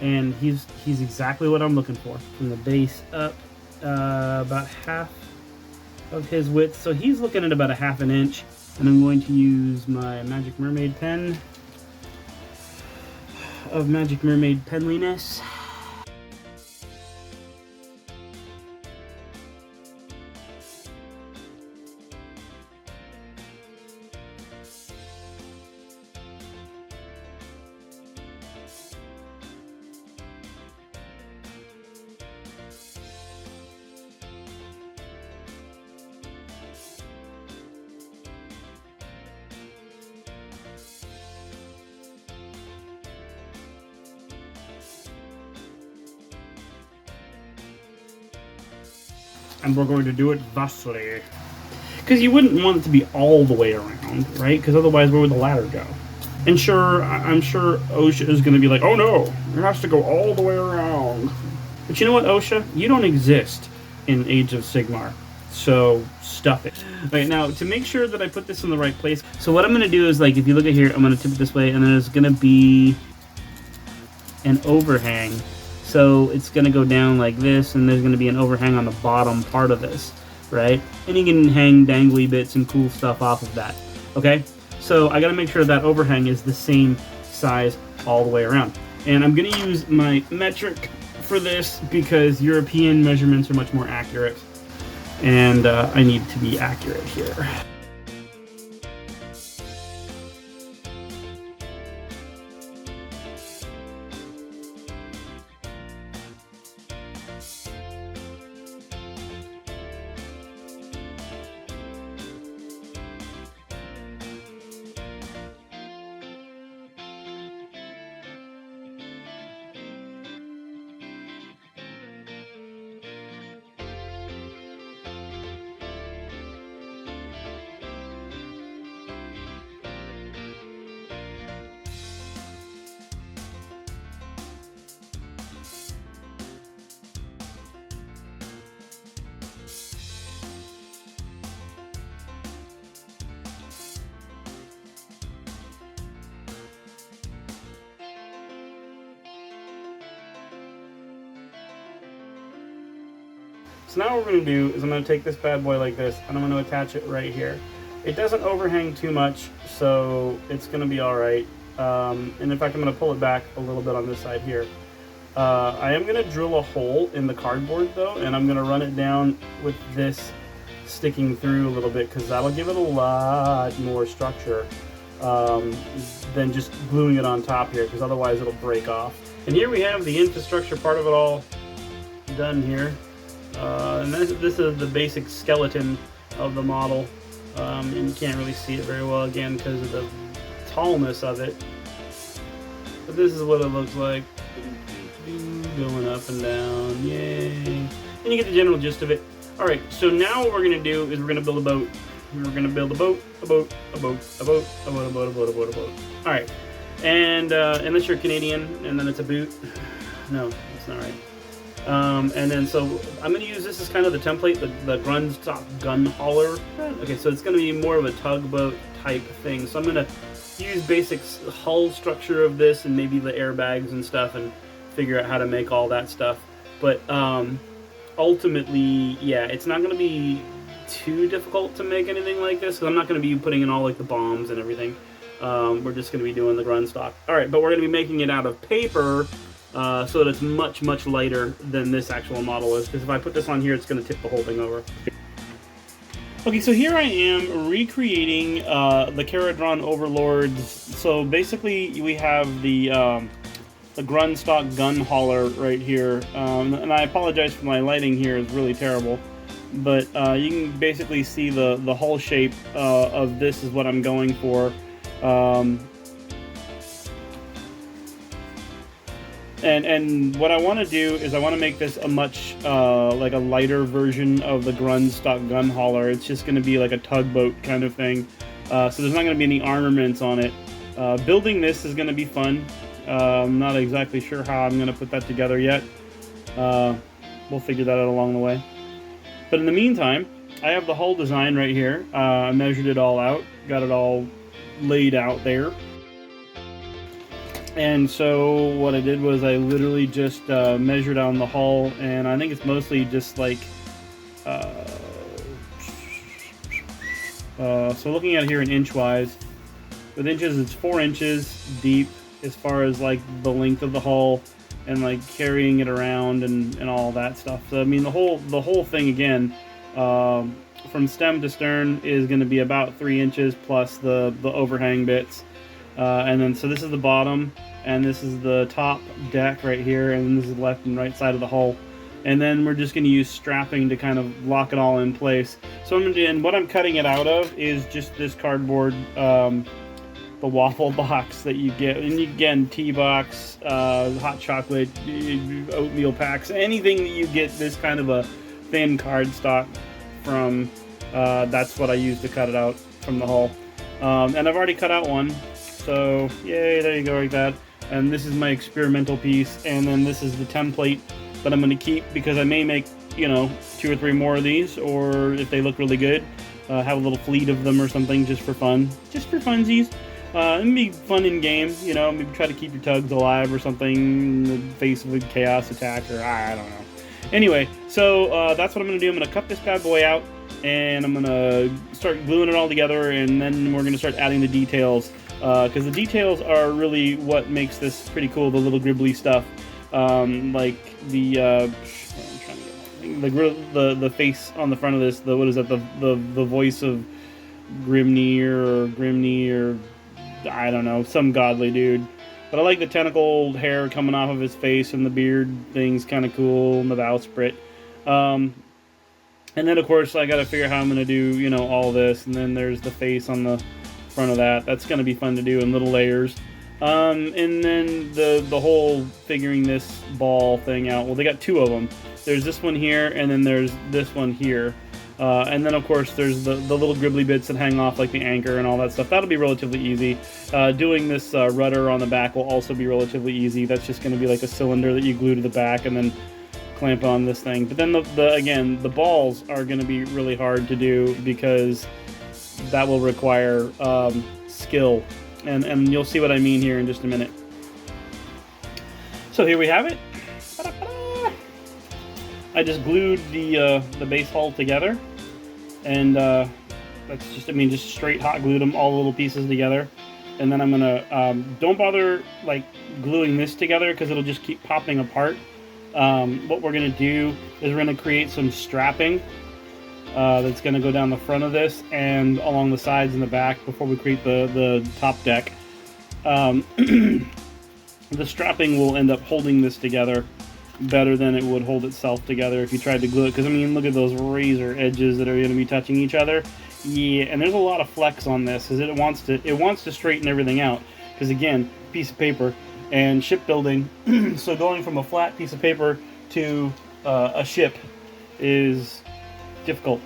And he's exactly what I'm looking for. From the base up about of his width. So he's looking at about a 1/2 inch. And I'm going to use my Magic Mermaid pen of Magic Mermaid penliness. And we're going to do it thusly. Because you wouldn't want it to be all the way around, right? Because otherwise, where would the ladder go? And sure, I'm sure OSHA is going to be like, oh no, it has to go all the way around. But you know what, OSHA? You don't exist in Age of Sigmar. So, stuff it. Right, now, to make sure that I put this in the right place, so what I'm going to do is, like, if you look at here, I'm going to tip it this way, and then there's going to be an overhang. So it's going to go down like this, and there's going to be an overhang on the bottom part of this, right? And you can hang dangly bits and cool stuff off of that, okay? So I got to make sure that overhang is the same size all the way around. And I'm going to use my metric for this because European measurements are much more accurate. And I need to be accurate here. So now what we're going to do is I'm going to take this bad boy like this, and I'm going to attach it right here. It doesn't overhang too much, so it's going to be alright. And in fact, I'm going to pull it back a little bit on this side here. I am going to drill a hole in the cardboard though, and I'm going to run it down with this sticking through a little bit, because that'll give it a lot more structure than just gluing it on top here, because otherwise it'll break off. And here we have the infrastructure part of it all done here. And this is the basic skeleton of the model, and you can't really see it very well again because of the tallness of it, but this is what it looks like, going up and down, yay, and you get the general gist of it. Alright, so now what we're going to do is we're going to build a boat. We're going to build a boat, a boat, a boat, a boat, a boat, a boat, a boat, a boat, a boat. Alright, and unless you're Canadian and then it's a boot, no, it's not right. And then so I'm going to use this as kind of the template, the Grundstock gun hauler. Okay, so it's going to be more of a tugboat type thing. So I'm going to use basic hull structure of this and maybe the airbags and stuff and figure out how to make all that stuff. But ultimately, yeah, it's not going to be too difficult to make anything like this, because I'm not going to be putting in all like the bombs and everything. We're just going to be doing the Grundstock. Alright, but we're going to be making it out of paper. So that it's much, much lighter than this actual model is, because if I put this on here, it's going to tip the whole thing over. Okay, so here I am recreating the Kharadron Overlords. So basically, we have the Grundstock gun hauler right here, and I apologize for my lighting here; it's really terrible. But you can basically see the hull shape of this is what I'm going for. And what I want to do is I want to make this a much like a lighter version of the Grundstock gun hauler. It's just going to be like a tugboat kind of thing. So there's not going to be any armaments on it. Building this is going to be fun. I'm not exactly sure how I'm going to put that together yet. We'll figure that out along the way. But in the meantime, I have the hull design right here. I measured it all out, got it all laid out there. And so what I did was I literally just measured on the hull, and I think it's mostly just like So looking at it here in inch-wise, with inches, it's 4 inches deep as far as like the length of the hull and like carrying it around and all that stuff. So I mean the whole thing again, from stem to stern is going to be about 3 inches plus the overhang bits, and then so this is the bottom and this is the top deck right here, and this is the left and right side of the hull. And then we're just going to use strapping to kind of lock it all in place. So what I'm cutting it out of is just this cardboard, the waffle box that you get. And again, tea box, hot chocolate, oatmeal packs, anything that you get this kind of a thin cardstock from, that's what I use to cut it out from the hull. And I've already cut out one. So, yay, there you go, like that. And this is my experimental piece. And then this is the template that I'm going to keep because I may make, you know, 2 or 3 more of these, or if they look really good, have a little fleet of them or something just for fun. Just for funsies. It'd be fun in game, you know, maybe try to keep your tugs alive or something in the face of a chaos attack, or I don't know. Anyway, so that's what I'm going to do. I'm going to cut this bad boy out, and I'm going to start gluing it all together, and then we're going to start adding the details, because the details are really what makes this pretty cool, the little gribbly stuff. Like the the face on the front of this, what is that, the voice of Grimnir or I don't know, some godly dude. But I like the tentacle hair coming off of his face, and the beard thing's kind of cool, and the bowsprit. And then of course I got to figure out how I'm gonna do, you know, all this, and then there's the face on the front of that. That's gonna be fun to do in little layers. And then the whole figuring this ball thing out. Well, they got 2 of them. There's this one here, and then there's this one here. And then, of course, there's the little gribbly bits that hang off, like the anchor and all that stuff. That'll be relatively easy. Doing this rudder on the back will also be relatively easy. That's just going to be like a cylinder that you glue to the back and then clamp on this thing. But then, again, the balls are going to be really hard to do because that will require skill. And you'll see what I mean here in just a minute. So here we have it. I just glued the base hull together, and that's just, I mean, just straight hot glued them, all the little pieces together. And then I'm gonna don't bother like gluing this together because it'll just keep popping apart. What we're gonna do is we're gonna create some strapping that's going to go down the front of this and along the sides and the back before we create the top deck. The strapping will end up holding this together better than it would hold itself together if you tried to glue it, because I mean, look at those razor edges that are going to be touching each other. Yeah, and there's a lot of flex on this because it wants to straighten everything out, because again, piece of paper and shipbuilding. So going from a flat piece of paper to a ship is difficult.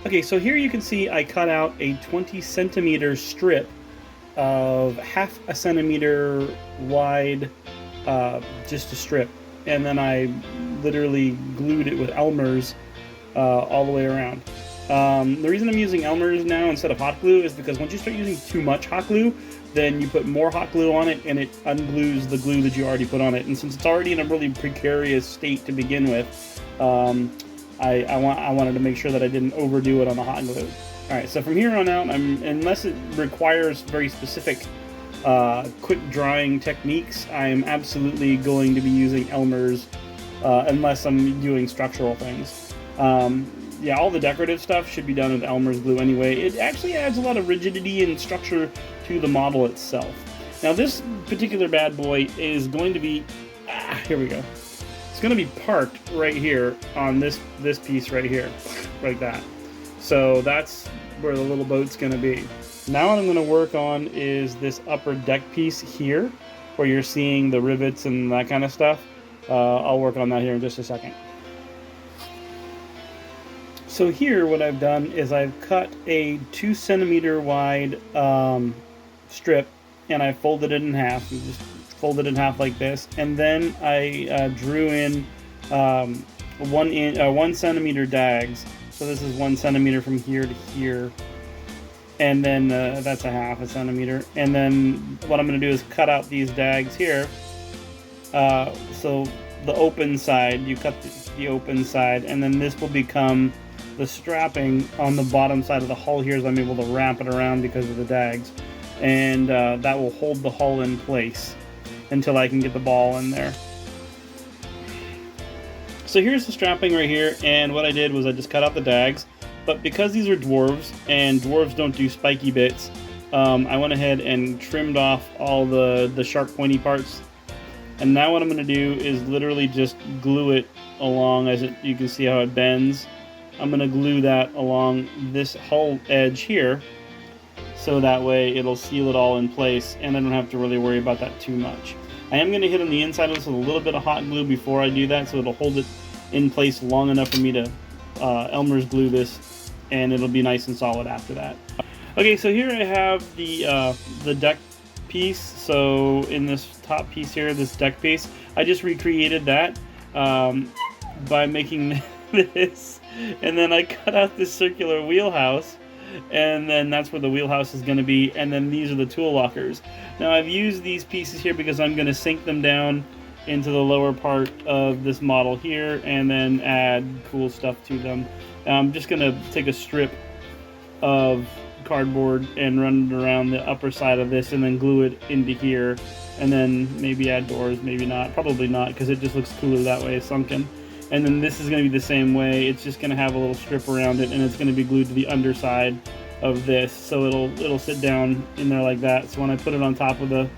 Okay, so here you can see I cut out a 20 centimeter strip of 1/2 centimeter wide, just a strip, and then I literally glued it with Elmer's all the way around. The reason I'm using Elmer's now instead of hot glue is because once you start using too much hot glue, then you put more hot glue on it and it unglues the glue that you already put on it. And since it's already in a really precarious state to begin with, I wanted to make sure that I didn't overdo it on the hot glue. Alright, so from here on out, unless it requires very specific quick drying techniques, I'm absolutely going to be using Elmer's unless I'm doing structural things. Yeah, all the decorative stuff should be done with Elmer's glue anyway. It actually adds a lot of rigidity and structure to the model itself. Now this particular bad boy is going to be, here we go. It's going to be parked right here on this piece right here, like that. So that's where the little boat's going to be. Now what I'm going to work on is this upper deck piece here, where you're seeing the rivets and that kind of stuff. I'll work on that here in just a second. So here what I've done is I've cut a 2 centimeter wide strip, and I folded it in half. Just folded it in half like this, and then I drew in 1 centimeter dags. So this is 1 centimeter from here to here, and then that's a 1/2 centimeter. And then what I'm going to do is cut out these dags here. So the open side, you cut the open side, and then this will become the strapping on the bottom side of the hull here, as I'm able to wrap it around because of the dags, and that will hold the hull in place until I can get the ball in there. So here's the strapping right here, and what I did was I just cut out the dags, but because these are dwarves and dwarves don't do spiky bits, I went ahead and trimmed off all the sharp pointy parts. And now what I'm going to do is literally just glue it along, you can see how it bends. I'm going to glue that along this hull edge here, so that way it'll seal it all in place and I don't have to really worry about that too much. I am going to hit on the inside of this with a little bit of hot glue before I do that, so it'll hold it in place long enough for me to Elmer's glue this, and it'll be nice and solid after that. Okay, so here I have the deck piece. So in this top piece here, this deck piece, I just recreated that by making this, and then I cut out this circular wheelhouse, and then that's where the wheelhouse is going to be, and then these are the tool lockers. Now I've used these pieces here because I'm going to sink them down into the lower part of this model here and then add cool stuff to them. I'm just going to take a strip of cardboard and run it around the upper side of this and then glue it into here, and then maybe add doors, maybe not, probably not, because it just looks cooler that way, sunken. And then this is going to be the same way. It's just going to have a little strip around it, and it's going to be glued to the underside of this, so it'll sit down in there like that. So when I put it on top of the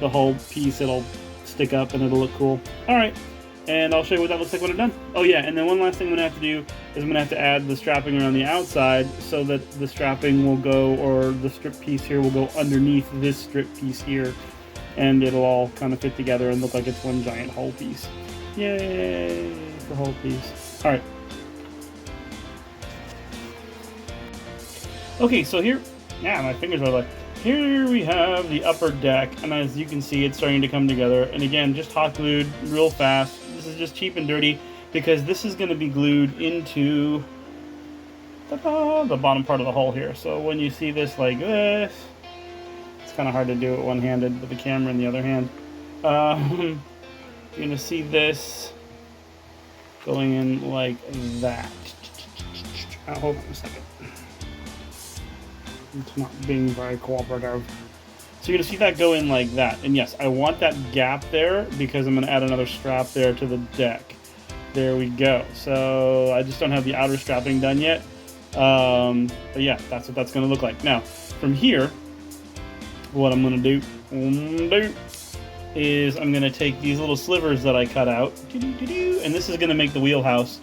whole piece, it'll stick up and it'll look cool. All right, and I'll show you what that looks like when I'm done. Oh yeah, and then one last thing I'm going to have to do is I'm going to have to add the strapping around the outside, so that the strapping will go, or the strip piece here will go underneath this strip piece here, and it'll all kind of fit together and look like it's one giant whole piece. Yay for whole piece. All right. Okay, so here, my fingers are like, here we have the upper deck, and as you can see, it's starting to come together. And again, just hot glued real fast. This is just cheap and dirty because this is going to be glued into the bottom part of the hull here. So when you see this like this, it's kind of hard to do it one-handed with the camera in the other hand. You're going to see this going in like that. Hold on a second. It's not being very cooperative. So you're going to see that go in like that. And yes, I want that gap there because I'm going to add another strap there to the deck. There we go. So I just don't have the outer strapping done yet. But yeah, that's what that's going to look like. Now, from here, what I'm going to do is I'm going to take these little slivers that I cut out, and this is going to make the wheelhouse.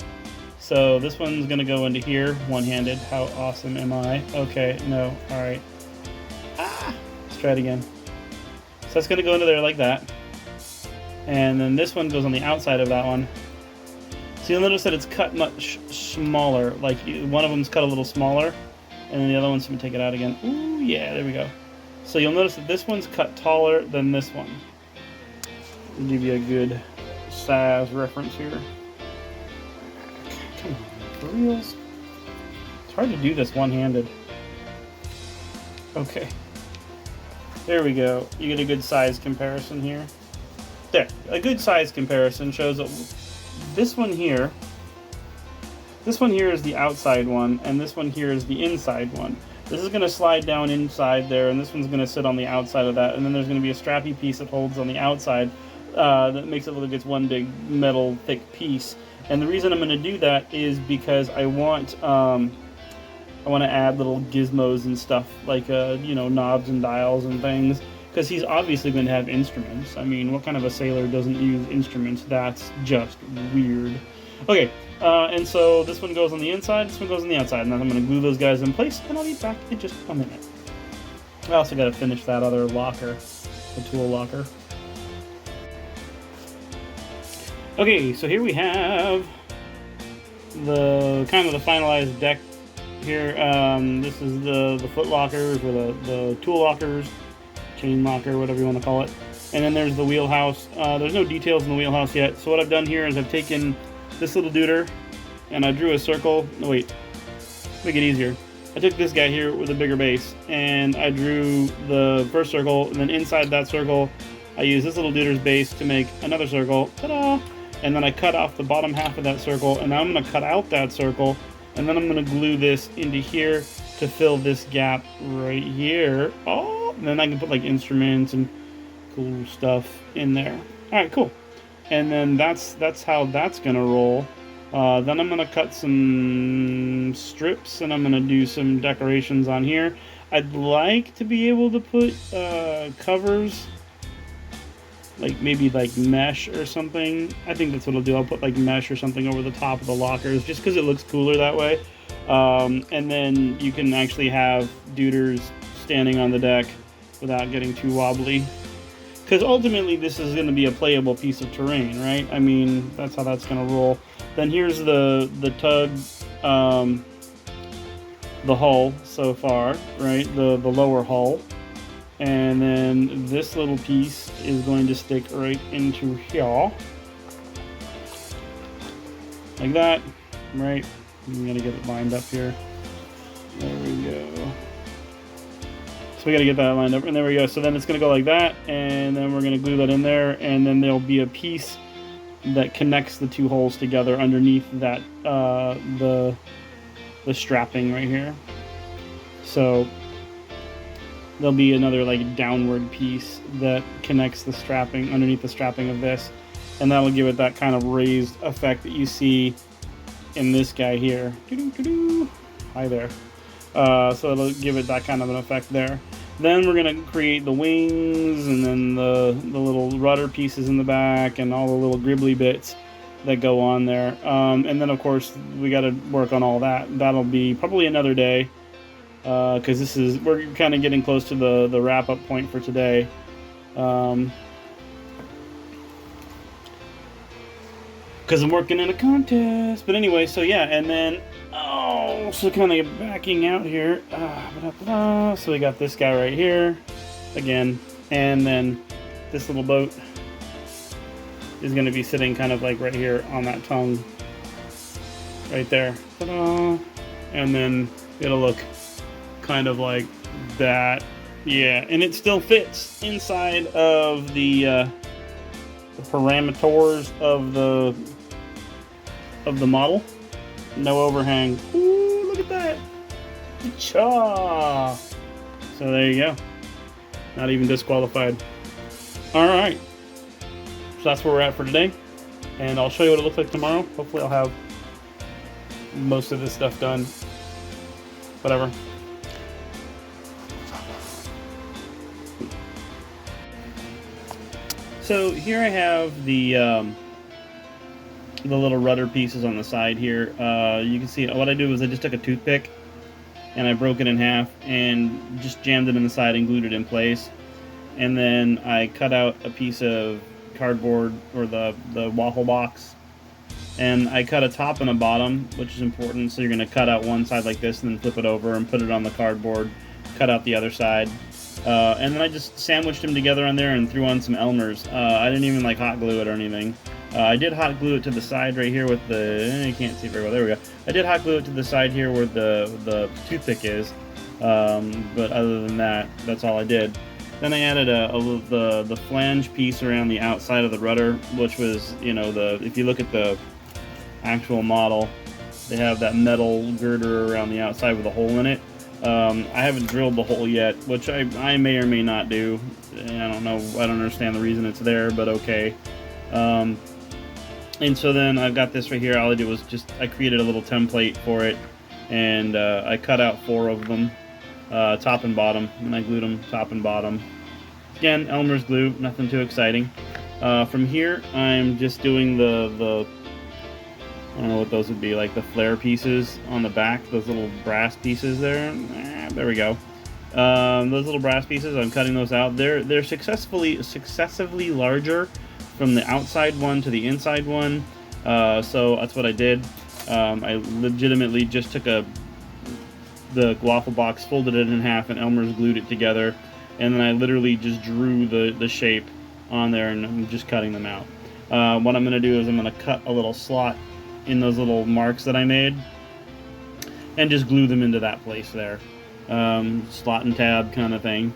So this one's going to go into here, one-handed. How awesome am I? Okay, no, all right. Let's try it again. So that's going to go into there like that. And then this one goes on the outside of that one. So you'll notice that it's cut much smaller. Like one of them's cut a little smaller, and then the other one's going to take it out again. Ooh, yeah, there we go. So you'll notice that this one's cut taller than this one. I'll give you a good size reference here. Come on, for reals. It's hard to do this one-handed. Okay. There we go. You get a good size comparison here. There. A good size comparison shows that this one here is the outside one, and this one here is the inside one. This is going to slide down inside there, and this one's going to sit on the outside of that, and then there's going to be a strappy piece that holds on the outside that makes it look like it's one big metal thick piece. And the reason I'm going to do that is because I want to add little gizmos and stuff like knobs and dials and things, because he's obviously going to have instruments. I mean, what kind of a sailor doesn't use instruments? That's just weird. Okay, and so this one goes on the inside, this one goes on the outside, and then I'm going to glue those guys in place, and I'll be back in just a minute. I also got to finish that other locker, the tool locker. Okay, so here we have the kind of the finalized deck here. This is the foot lockers, or the tool lockers, chain locker, whatever you want to call it. And then there's the wheelhouse. There's no details in the wheelhouse yet. So what I've done here is I've taken this little duder and I drew a circle. No, wait, make it easier. I took this guy here with a bigger base and I drew the first circle, and then inside that circle I used this little duder's base to make another circle. Ta-da! And then I cut off the bottom half of that circle, and now I'm going to cut out that circle And then I'm going to glue this into here to fill this gap right here. Oh, and then I can put like instruments and cool stuff in there. All right, cool. And then that's how that's going to roll. Then I'm going to cut some strips and I'm going to do some decorations on here. I'd like to be able to put covers, like maybe like mesh or something. I think that's what I'll do. I'll put like mesh or something over the top of the lockers just because it looks cooler that way. And then you can actually have duders standing on the deck without getting too wobbly. Because ultimately this is going to be a playable piece of terrain, right? I mean, that's how that's going to roll. Then here's the tug, the hull so far, right? The lower hull. And then this little piece is going to stick right into here. Like that, right? I'm gonna get it lined up here. There we go. So we gotta get that lined up, and there we go. So then it's gonna go like that, and then we're gonna glue that in there, and then there'll be a piece that connects the two holes together underneath that, the strapping right here. So there'll be another like downward piece that connects the strapping underneath the strapping of this, and that'll give it that kind of raised effect that you see in this guy here. Hi there. So it'll give it that kind of an effect there. Then we're gonna create the wings, and then the little rudder pieces in the back, and all the little gribbly bits that go on there. And then of course we got to work on all that. That'll be probably another day, because we're kind of getting close to the wrap up point for today. Because I'm working in a contest. But anyway, so yeah, and then, so kind of backing out here. So we got this guy right here, again, and then this little boat is going to be sitting kind of like right here on that tongue, right there. Ta-da! And then it'll look kind of like that. Yeah, and it still fits inside of the parameters of the model. No overhang. Ooh, look at that. Cha! So there you go. Not even disqualified. Alright. So that's where we're at for today. And I'll show you what it looks like tomorrow. Hopefully I'll have most of this stuff done. Whatever. So here I have the little rudder pieces on the side here. You can see what I do is I just took a toothpick and I broke it in half and just jammed it in the side and glued it in place. And then I cut out a piece of cardboard, or the waffle box, and I cut a top and a bottom, which is important. So you're going to cut out one side like this and then flip it over and put it on the cardboard, cut out the other side. And then I just sandwiched them together on there and threw on some Elmer's. I didn't even like hot glue it or anything. I did hot glue it to the side right here with you can't see very well, there we go. I did hot glue it to the side here where the toothpick is, but other than that, that's all I did. Then I added the flange piece around the outside of the rudder, which was, if you look at the actual model, they have that metal girder around the outside with a hole in it. I haven't drilled the hole yet, which I may or may not do. I don't know, I don't understand the reason it's there, but okay. And so then I've got this right here. All I did was I created a little template for it, and I cut out 4 of them, top and bottom, and I glued them top and bottom. Again, Elmer's glue, nothing too exciting. From here, I'm just doing the I don't know what those would be, like the flare pieces on the back, those little brass pieces there. There we go. Those little brass pieces, I'm cutting those out. They're successively larger from the outside one to the inside one. So that's what I did. I legitimately just took the waffle box, folded it in half, and Elmer's glued it together. And then I literally just drew the shape on there, and I'm just cutting them out. What I'm going to do is I'm going to cut a little slot in those little marks that I made and just glue them into that place there. Slot and tab kind of thing.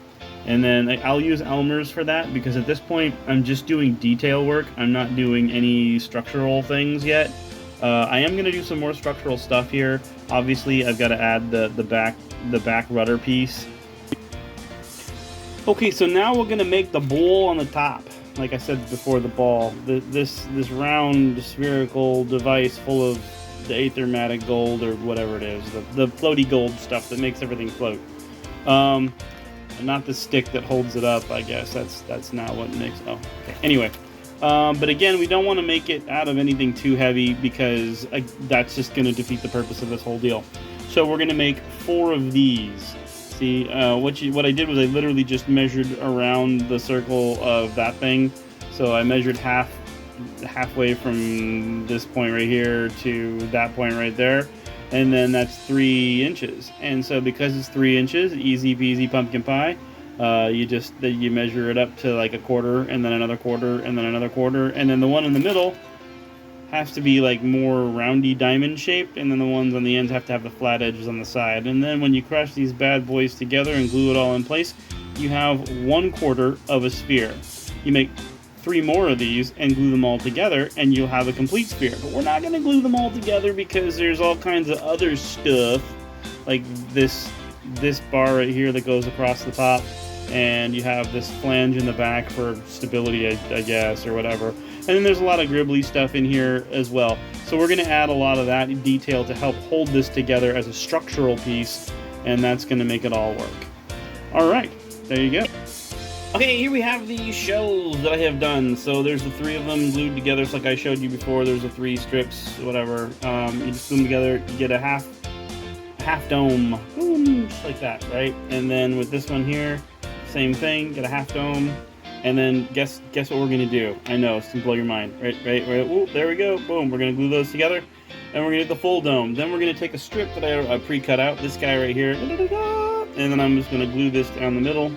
And then I'll use Elmer's for that, because at this point I'm just doing detail work. I'm not doing any structural things yet. I am going to do some more structural stuff here. Obviously, I've got to add the back rudder piece. Okay, so now we're going to make the bowl on the top. Like I said before, the ball. This round spherical device full of the aethermatic gold or whatever it is, the floaty gold stuff that makes everything float. Not the stick that holds it up, I guess. That's not what makes. Oh, okay. Anyway. But again, we don't want to make it out of anything too heavy because that's just going to defeat the purpose of this whole deal. So we're going to make 4 of these. See, what I did was I literally just measured around the circle of that thing. So I measured halfway from this point right here to that point right there. And then that's 3 inches. And so because it's 3 inches, easy peasy pumpkin pie. You measure it up to like a quarter, and then another quarter, and then another quarter, and then the one in the middle has to be like more roundy diamond shaped, and then the ones on the ends have to have the flat edges on the side. And then when you crush these bad boys together and glue it all in place, you have 1/4 of a sphere. You make 3 more of these and glue them all together, and you'll have a complete sphere. But we're not going to glue them all together because there's all kinds of other stuff, like this bar right here that goes across the top, and you have this flange in the back for stability, I guess, or whatever. And then there's a lot of gribbly stuff in here as well. So we're going to add a lot of that detail to help hold this together as a structural piece, and that's going to make it all work. All right, there you go. Okay, here we have the shells that I have done. So there's the 3 of them glued together, just like I showed you before. There's the 3 strips, whatever. You just glue them together, you get a half dome, boom, just like that, right? And then with this one here, same thing, get a half dome, and then guess what we're gonna do? I know, it's gonna blow your mind, right? Ooh, there we go, boom. We're gonna glue those together, and we're gonna get the full dome. Then we're gonna take a strip that I pre-cut out, this guy right here, and then I'm just gonna glue this down the middle,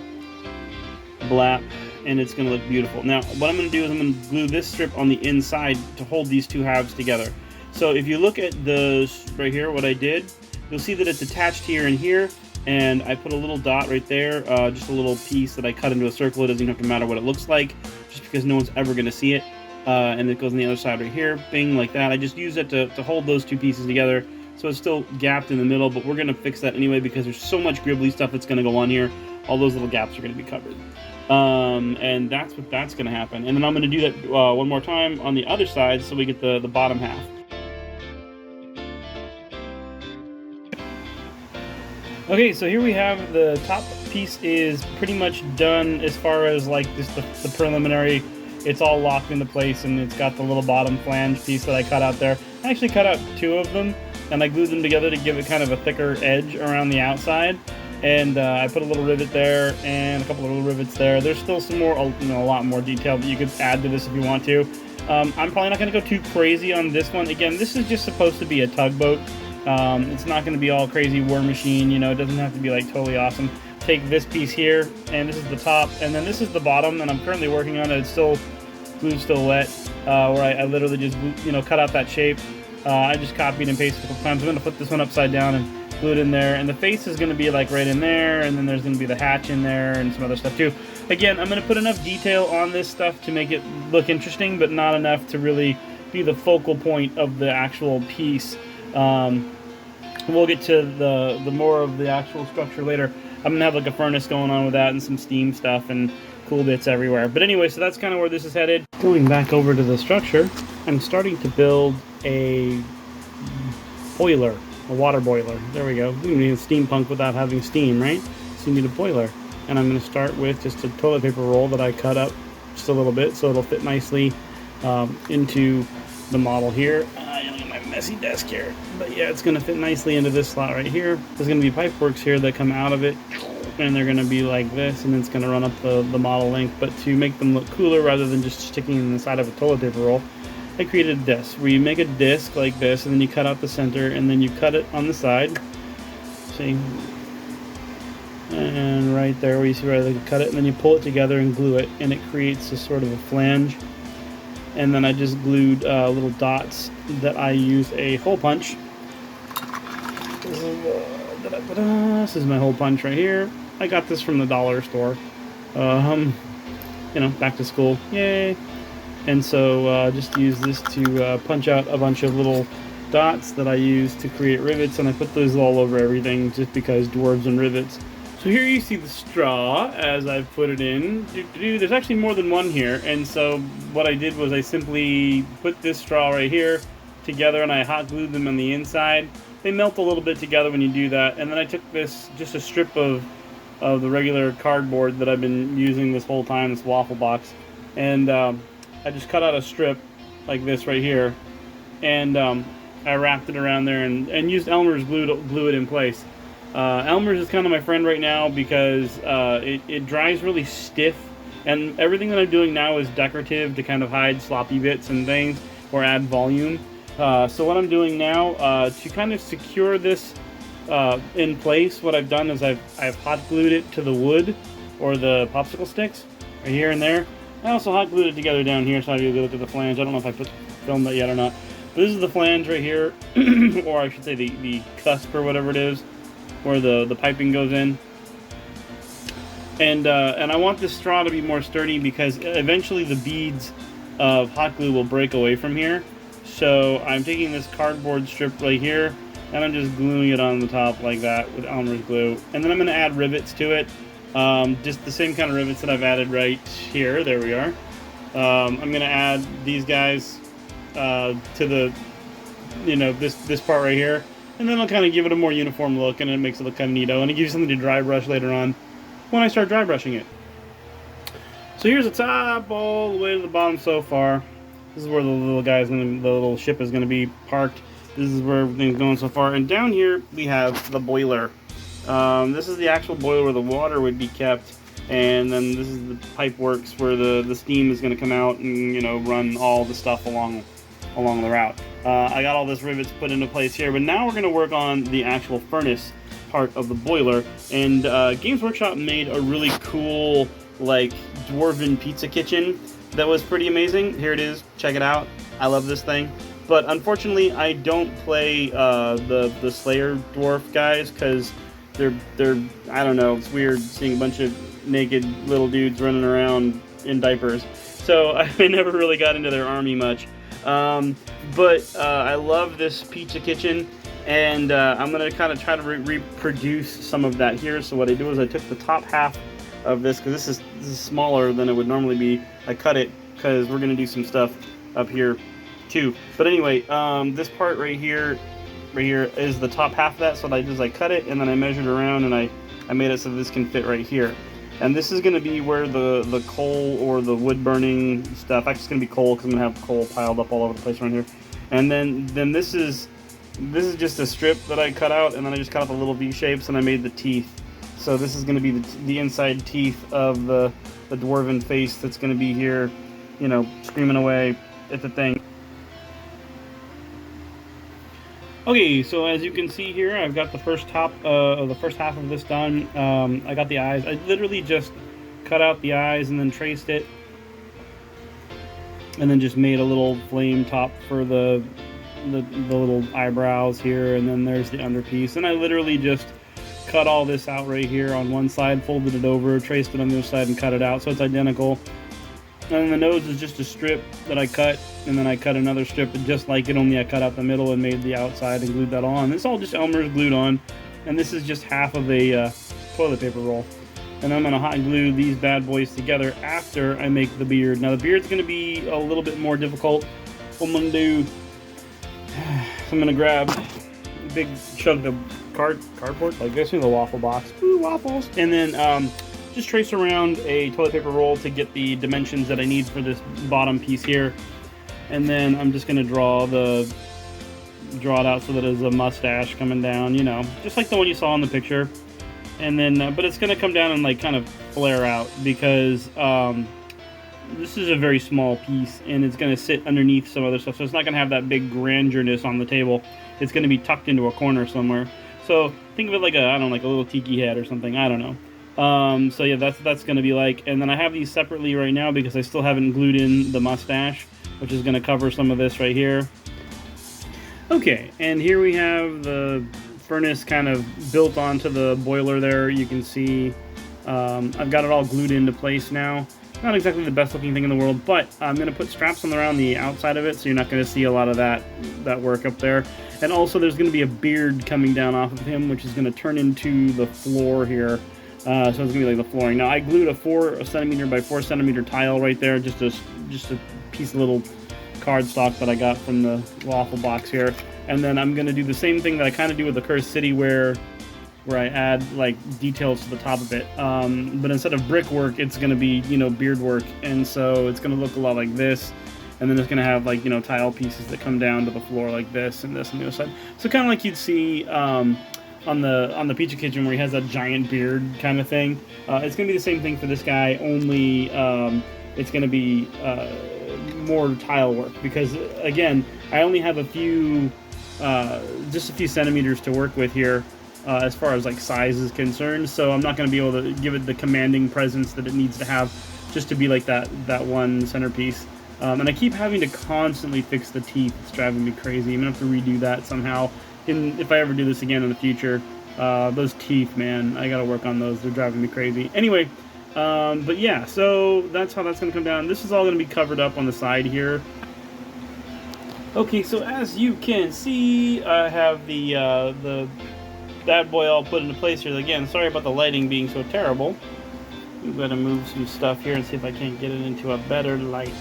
blap, and it's gonna look beautiful. Now, what I'm gonna do is I'm gonna glue this strip on the inside to hold these 2 halves together. So if you look at the right here, what I did, you'll see that it's attached here and here, and I put a little dot right there, just a little piece that I cut into a circle. It doesn't even have to matter what it looks like, just because no one's ever going to see it. And it goes on the other side right here, bing, like that. I just use it to hold those 2 pieces together, so it's still gapped in the middle, but we're going to fix that anyway because there's so much gribbly stuff that's going to go on here. All those little gaps are going to be covered. And that's going to happen. And then I'm going to do that one more time on the other side so we get the bottom half. Okay, so here we have the top piece is pretty much done as far as like just the preliminary. It's all locked into place, and it's got the little bottom flange piece that I cut out there. I actually cut out 2 of them, and I glued them together to give it kind of a thicker edge around the outside. And I put a little rivet there and a couple of little rivets there. There's still some more, a lot more detail that you could add to this if you want to. I'm probably not going to go too crazy on this one. Again, this is just supposed to be a tugboat. It's not going to be all crazy war machine, it doesn't have to be like totally awesome. Take this piece here, and this is the top, and then this is the bottom, and I'm currently working on it. It's still, glue's still wet, where I literally just, cut out that shape. I just copied and pasted a couple times. I'm going to put this one upside down and glue it in there, and the face is going to be like right in there, and then there's going to be the hatch in there and some other stuff too. Again, I'm going to put enough detail on this stuff to make it look interesting, but not enough to really be the focal point of the actual piece. We'll get to the more of the actual structure later. I'm gonna have like a furnace going on with that and some steam stuff and cool bits everywhere. But anyway, so that's kind of where this is headed. Going back over to the structure, I'm starting to build a boiler, a water boiler. There we go. We need a steampunk without having steam, right? So you need a boiler. And I'm gonna start with just a toilet paper roll that I cut up just a little bit so it'll fit nicely into the model here. Messy desk here, but yeah, it's gonna fit nicely into this slot right here. There's gonna be pipe works here that come out of it, and they're gonna be like this, and it's gonna run up the model length. But to make them look cooler rather than just sticking in the side of a toilet paper roll, I created a disc where you make a disc like this, and then you cut out the center, and then you cut it on the side. See, and right there where you see where I cut it, and then you pull it together and glue it, and it creates a sort of a flange. And then I just glued little dots that I use a hole punch. This is my hole punch right here. I got this from the dollar store. Back to school, yay! And so just use this to punch out a bunch of little dots that I use to create rivets, and I put those all over everything just because dwarves and rivets. So here you see the straw as I've put it in. There's actually more than one here, and so what I did was I simply put this straw right here together and I hot glued them on the inside. They melt a little bit together when you do that, and then I took this, just a strip of the regular cardboard that I've been using this whole time, this waffle box, and I just cut out a strip like this right here, and I wrapped it around there and used Elmer's glue to glue it in place. Elmer's is kind of my friend right now because it dries really stiff, and everything that I'm doing now is decorative to kind of hide sloppy bits and things or add volume. So what I'm doing now to kind of secure this in place, what I've done is I've hot glued it to the wood or the popsicle sticks right here and there. I also hot glued it together down here, so I'll be able to look at the flange. I don't know if I filmed that yet or not. But this is the flange right here, or I should say the cusp or whatever it is, where the piping goes in. And I want this straw to be more sturdy because eventually the beads of hot glue will break away from here. So I'm taking this cardboard strip right here, and I'm just gluing it on the top like that with Elmer's glue. And then I'm going to add rivets to it. Just the same kind of rivets that I've added right here. There we are. I'm going to add these guys to the, this part right here. And then I'll kind of give it a more uniform look, and it makes it look kind of neato. And it gives you something to dry brush later on when I start dry brushing it. So here's the top all the way to the bottom so far. This is where the little ship is going to be parked. This is where everything's going so far. And down here we have the boiler. This is the actual boiler where the water would be kept. And then this is the pipe works where the steam is going to come out and, run all the stuff along the route. I got all this rivets put into place here, but now we're going to work on the actual furnace part of the boiler. And Games Workshop made a really cool, dwarven pizza kitchen that was pretty amazing. Here it is. Check it out. I love this thing. But unfortunately, I don't play the Slayer dwarf guys because they're I don't know. It's weird seeing a bunch of naked little dudes running around in diapers. So I never really got into their army much. But I love this pizza kitchen, and I'm going to kind of try to reproduce some of that here. So what I do is I took the top half of this, because this is smaller than it would normally be. I cut it because we're going to do some stuff up here too. But anyway, this part right here is the top half of that. So what I did is I cut it, and then I measured around, and I made it so this can fit right here. And this is going to be where the coal or the wood burning stuff, actually it's going to be coal because I'm going to have coal piled up all over the place around here. And then this is just a strip that I cut out, and then I just cut out the little V shapes, and I made the teeth. So this is going to be the inside teeth of the dwarven face that's going to be here, screaming away at the thing. Okay, so as you can see here, I've got the first half of this done. I got the eyes. I literally just cut out the eyes and then traced it, and then just made a little flame top for the little eyebrows here, and then there's the underpiece. And I literally just cut all this out right here on one side, folded it over, traced it on the other side, and cut it out so it's identical. And then the nose is just a strip that I cut, and then I cut another strip just like it, only I cut out the middle and made the outside and glued that on. It's all just Elmer's glued on, and this is just half of a toilet paper roll. And I'm going to hot glue these bad boys together after I make the beard. Now the beard's going to be a little bit more difficult. What I'm going to do, I'm going to grab a big chunk of cardboard, like this, in the waffle box. Ooh, waffles! And then just trace around a toilet paper roll to get the dimensions that I need for this bottom piece here. And then I'm just going to draw it out so that it's a mustache coming down, just like the one you saw in the picture. And then, but it's going to come down and kind of flare out because this is a very small piece, and it's going to sit underneath some other stuff. So it's not going to have that big grandeur-ness on the table. It's going to be tucked into a corner somewhere. So think of it like a little tiki head or something. I don't know. So yeah, that's going to be like. And then I have these separately right now because I still haven't glued in the mustache, which is going to cover some of this right here. Okay, and here we have the furnace kind of built onto the boiler there. You can see I've got it all glued into place now. Not exactly the best looking thing in the world, but I'm going to put straps on around the outside of it, so you're not going to see a lot of that work up there. And also there's going to be a beard coming down off of him, which is going to turn into the floor here. So it's going to be like the flooring. Now I glued a 4 centimeter by 4 centimeter tile right there, just a piece of little cardstock that I got from the waffle box here. And then I'm going to do the same thing that I kind of do with the Cursed City, where I add like details to the top of it, but instead of brickwork, it's going to be, you know, beard work, and so it's going to look a lot like this, and then it's going to have, like, you know, tile pieces that come down to the floor like this and this on the other side. So kind of like you'd see on the Pizza Kitchen, where he has that giant beard kind of thing. It's going to be the same thing for this guy, only it's going to be more tile work, because again, I only have just a few centimeters to work with here. As far as like size is concerned, so I'm not going to be able to give it the commanding presence that it needs to have, just to be like that one centerpiece. And I keep having to constantly fix the teeth. It's driving me crazy. I'm gonna have to redo that somehow. If I ever do this again in the future, those teeth, man, I gotta work on those. They're driving me crazy. Anyway, but yeah, so that's how that's gonna come down. This is all gonna be covered up on the side here. Okay, so as you can see, I have the bad boy all put into place here. Again, sorry about the lighting being so terrible. I'm going to move some stuff here and see if I can't get it into a better light.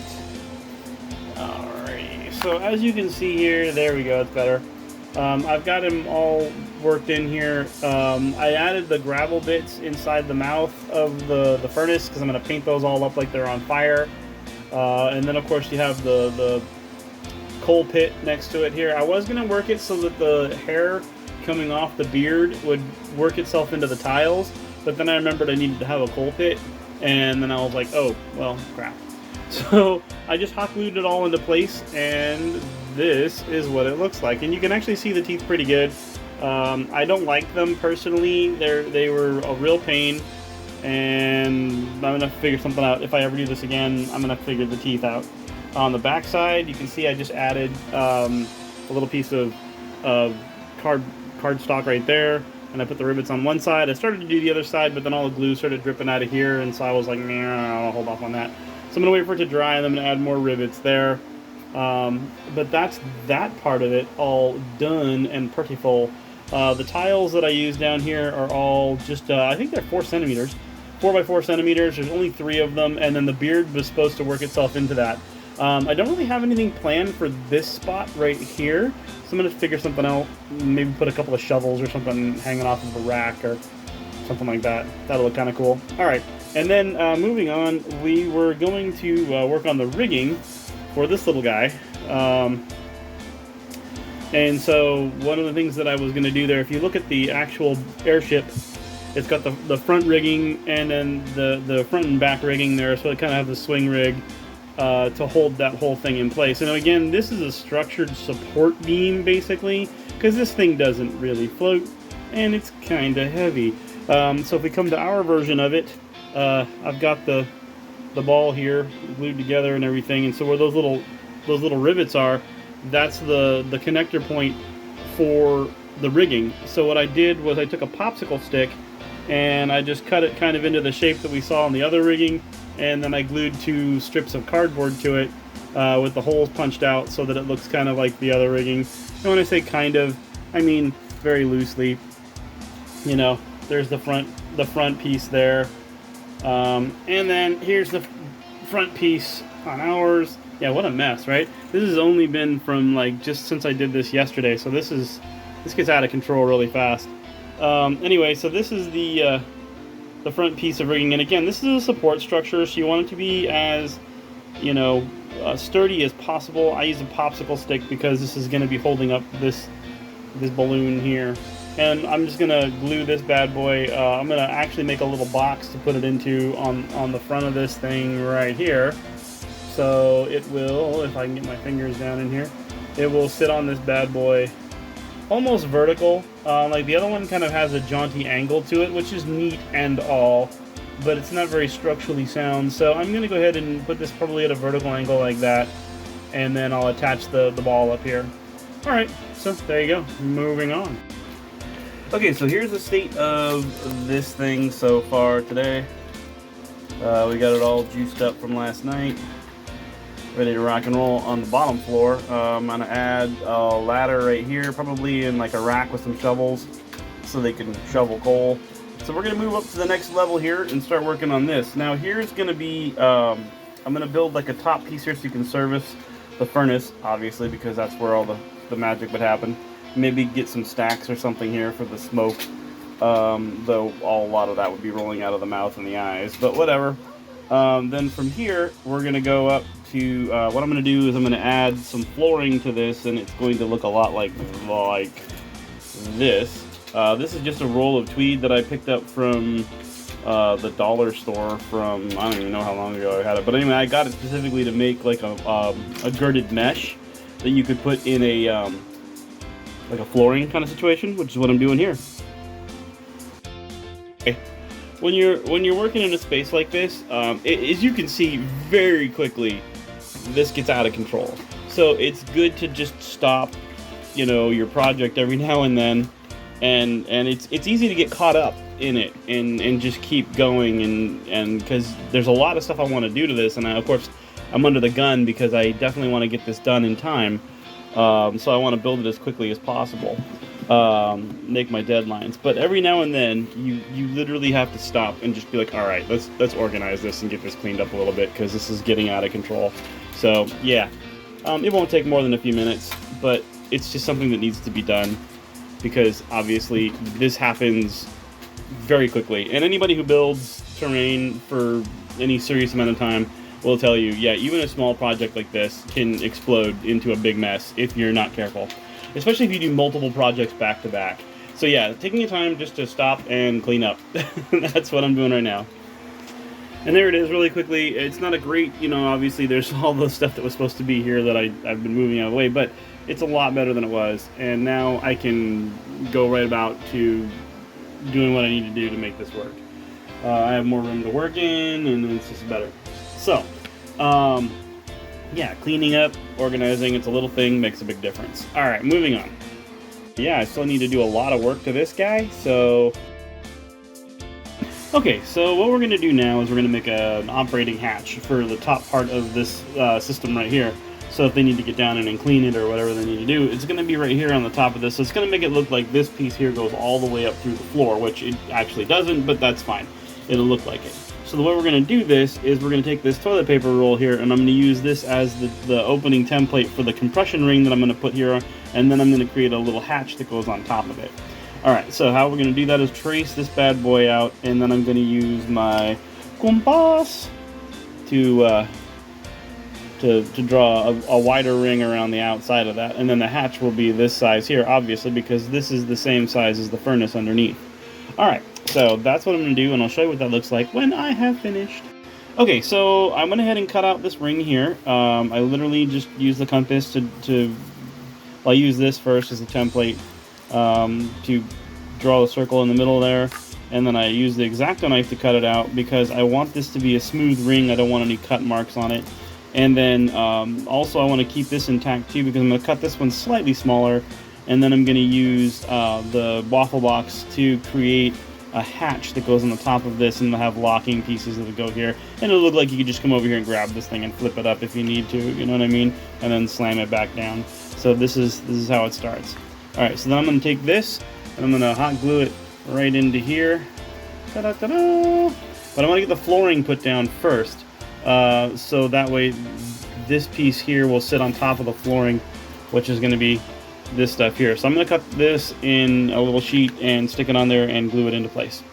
Alrighty, so as you can see here, there we go, it's better. I've got him all worked in here. I added the gravel bits inside the mouth of the furnace, because I'm going to paint those all up like they're on fire. And then of course you have the coal pit next to it here. I was going to work it so that the hair coming off the beard would work itself into the tiles, but then I remembered I needed to have a coal pit, and then I was like, oh, well, crap. So I just hot glued it all into place, and this is what it looks like. And you can actually see the teeth pretty good. I don't like them personally. They were a real pain, and I'm gonna figure something out. If I ever do this again, I'm gonna figure the teeth out. On the back side, you can see I just added a little piece of cardstock right there, and I put the rivets on one side. I started to do the other side, but then all the glue started dripping out of here, and so I was like, nah, I'll hold off on that. So I'm gonna wait for it to dry, and I'm gonna add more rivets there. But that's that part of it all done and pretty full. The tiles that I use down here are all just, I think they're 4 centimeters. 4 by 4 centimeters, there's only 3 of them, and then the beard was supposed to work itself into that. I don't really have anything planned for this spot right here, so I'm going to figure something out, maybe put a couple of shovels or something hanging off of a rack or something like that. That'll look kind of cool. Alright, and then moving on, we were going to work on the rigging for this little guy. And so one of the things that I was going to do there, if you look at the actual airship, it's got the front rigging and then the front and back rigging there, so it kind of has the swing rig to hold that whole thing in place. And again, this is a structured support beam basically, because this thing doesn't really float and it's kind of heavy. So if we come to our version of it, I've got the ball here glued together and everything, and so where those little rivets are, that's the connector point for the rigging. So what I did was I took a popsicle stick and I just cut it kind of into the shape that we saw on the other rigging, and then I glued 2 strips of cardboard to it with the holes punched out so that it looks kind of like the other rigging. And when I say kind of, I mean very loosely. You know, there's the front piece there, and then here's the front piece on ours. Yeah, what a mess, right? This has only been from like just since I did this yesterday, so this gets out of control really fast. Anyway, so this is the front piece of rigging, and again, this is a support structure, so you want it to be as, you know, sturdy as possible. I use a popsicle stick because this is going to be holding up this balloon here, and I'm just going to glue this bad boy. I'm going to actually make a little box to put it into on the front of this thing right here, so it will, if I can get my fingers down in here, it will sit on this bad boy almost vertical. Like the other one kind of has a jaunty angle to it, which is neat and all, but it's not very structurally sound. So I'm going to go ahead and put this probably at a vertical angle like that, and then I'll attach the ball up here. Alright, so there you go. Moving on. Okay, so here's the state of this thing so far today. We got it all juiced up from last night, ready to rock and roll on the bottom floor. I'm gonna add a ladder right here, probably in like a rack with some shovels, so they can shovel coal. So we're gonna move up to the next level here and start working on this. Now here's gonna be, I'm gonna build like a top piece here so you can service the furnace, obviously, because that's where all the magic would happen. Maybe get some stacks or something here for the smoke, though a lot of that would be rolling out of the mouth and the eyes, but whatever. Then from here, we're gonna go up to, what I'm gonna do is I'm gonna add some flooring to this, and it's going to look a lot like this. This is just a roll of tweed that I picked up from the dollar store from, I don't even know how long ago I had it, but anyway, I got it specifically to make like a girded mesh that you could put in a like a flooring kind of situation, which is what I'm doing here. Okay. When you're working in a space like this, as you can see very quickly, this gets out of control. So it's good to just stop, you know, your project every now and then, and it's easy to get caught up in it and just keep going, and because there's a lot of stuff I want to do to this, and of course I'm under the gun because I definitely want to get this done in time. So I want to build it as quickly as possible, make my deadlines. But every now and then, you literally have to stop and just be like, all right, let's organize this and get this cleaned up a little bit, because this is getting out of control. So yeah, it won't take more than a few minutes, but it's just something that needs to be done, because obviously this happens very quickly. And anybody who builds terrain for any serious amount of time will tell you, yeah, even a small project like this can explode into a big mess if you're not careful, especially if you do multiple projects back to back. So yeah, taking your time just to stop and clean up. That's what I'm doing right now. And there it is, really quickly. It's not a great, you know, obviously there's all the stuff that was supposed to be here that I've been moving out of the way, but it's a lot better than it was. And now I can go right about to doing what I need to do to make this work. I have more room to work in, and it's just better. So, yeah, cleaning up, organizing, it's a little thing, makes a big difference. Alright, moving on. Yeah, I still need to do a lot of work to this guy, so... Okay, so what we're going to do now is we're going to make an operating hatch for the top part of this system right here. So if they need to get down in and clean it or whatever they need to do, it's going to be right here on the top of this. So it's going to make it look like this piece here goes all the way up through the floor, which it actually doesn't, but that's fine. It'll look like it. So the way we're going to do this is we're going to take this toilet paper roll here, and I'm going to use this as the opening template for the compression ring that I'm going to put here, and then I'm going to create a little hatch that goes on top of it. Alright, so how we're going to do that is trace this bad boy out, and then I'm going to use my compass to draw a wider ring around the outside of that, and then the hatch will be this size here, obviously, because this is the same size as the furnace underneath. Alright, so that's what I'm going to do, and I'll show you what that looks like when I have finished. Okay, so I went ahead and cut out this ring here. I literally just used the compass to I'll use this first as a template to draw the circle in the middle there, and then I use the X-Acto knife to cut it out because I want this to be a smooth ring. I don't want any cut marks on it. And then also I want to keep this intact too, because I'm going to cut this one slightly smaller, and then I'm going to use the waffle box to create a hatch that goes on the top of this, and they'll have locking pieces that go here, and it'll look like you could just come over here and grab this thing and flip it up if you need to, you know what I mean, and then slam it back down. So this is how it starts. Alright, so then I'm going to take this and I'm going to hot glue it right into here. Ta-da-ta-da! But I want to get the flooring put down first, so that way this piece here will sit on top of the flooring, which is going to be this stuff here. So I'm going to cut this in a little sheet and stick it on there and glue it into place.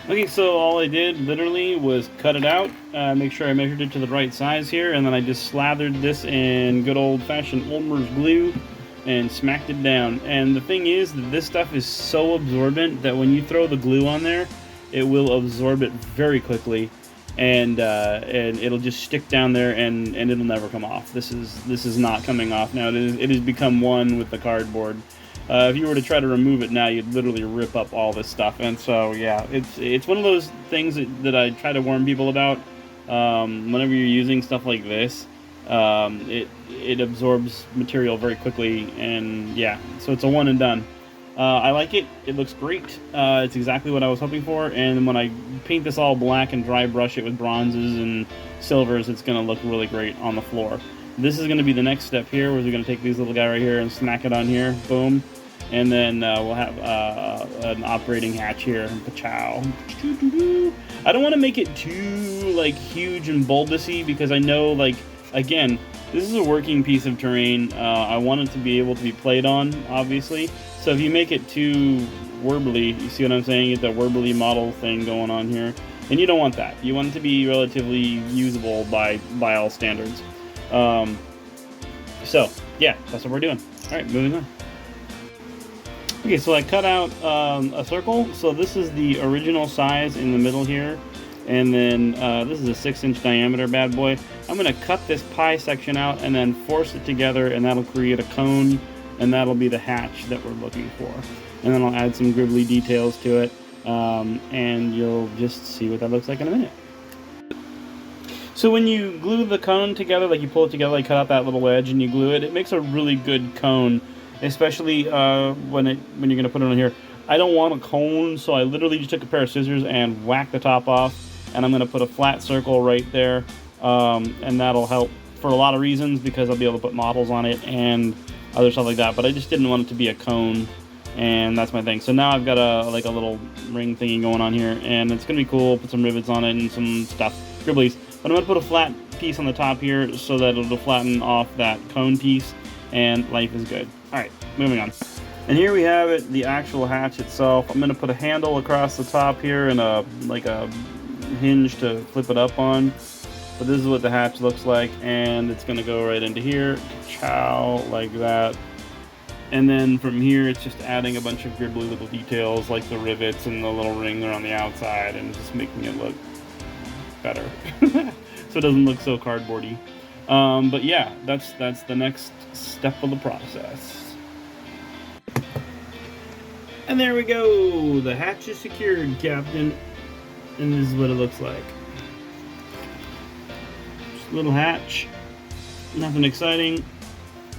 Okay, so all I did literally was cut it out, make sure I measured it to the right size here, and then I just slathered this in good old-fashioned Ulmer's glue and smacked it down. And the thing is that this stuff is so absorbent that when you throw the glue on there, it will absorb it very quickly, and it'll just stick down there, and it'll never come off. This is not coming off now. It has become one with the cardboard. If you were to try to remove it now, you'd literally rip up all this stuff. And so yeah, it's one of those things that I try to warn people about. Whenever you're using stuff like this, it absorbs material very quickly, and yeah, so it's a one and done. I like it. It looks great. It's exactly what I was hoping for. And when I paint this all black and dry brush it with bronzes and silvers, it's going to look really great on the floor. This is going to be the next step here, where we're going to take this little guy right here and smack it on here. Boom. And then we'll have an operating hatch here. Pachow. I don't want to make it too like huge and bulbousy, because I know, like, again, this is a working piece of terrain. I want it to be able to be played on, obviously. So if you make it too warbly, you see what I'm saying? You get that warbly model thing going on here. And you don't want that. You want it to be relatively usable by all standards. So, yeah, that's what we're doing. Alright, moving on. Okay, so I cut out a circle. So this is the original size in the middle here. And then this is a 6-inch diameter bad boy. I'm going to cut this pie section out and then force it together, and that'll create a cone, and that'll be the hatch that we're looking for. And then I'll add some gribbly details to it, and you'll just see what that looks like in a minute. So when you glue the cone together, like you pull it together, like cut out that little wedge and you glue it, it makes a really good cone, especially when you're going to put it on here. I don't want a cone, so I literally just took a pair of scissors and whacked the top off, and I'm going to put a flat circle right there, and that'll help for a lot of reasons, because I'll be able to put models on it and other stuff like that, but I just didn't want it to be a cone, and that's my thing. So now I've got a little ring thingy going on here, and it's going to be cool. Put some rivets on it and some stuff, gribblies. But I'm going to put a flat piece on the top here so that it'll flatten off that cone piece, and life is good. Alright, moving on. And here we have it, the actual hatch itself. I'm going to put a handle across the top here and a hinge to flip it up on. But this is what the hatch looks like, and it's going to go right into here, chow, like that. And then from here, it's just adding a bunch of gribbly little details, like the rivets and the little ring around the outside, and just making it look better, so it doesn't look so cardboardy. But yeah, that's the next step of the process. And there we go. The hatch is secured, Captain. And this is what it looks like. Just a little hatch. Nothing exciting.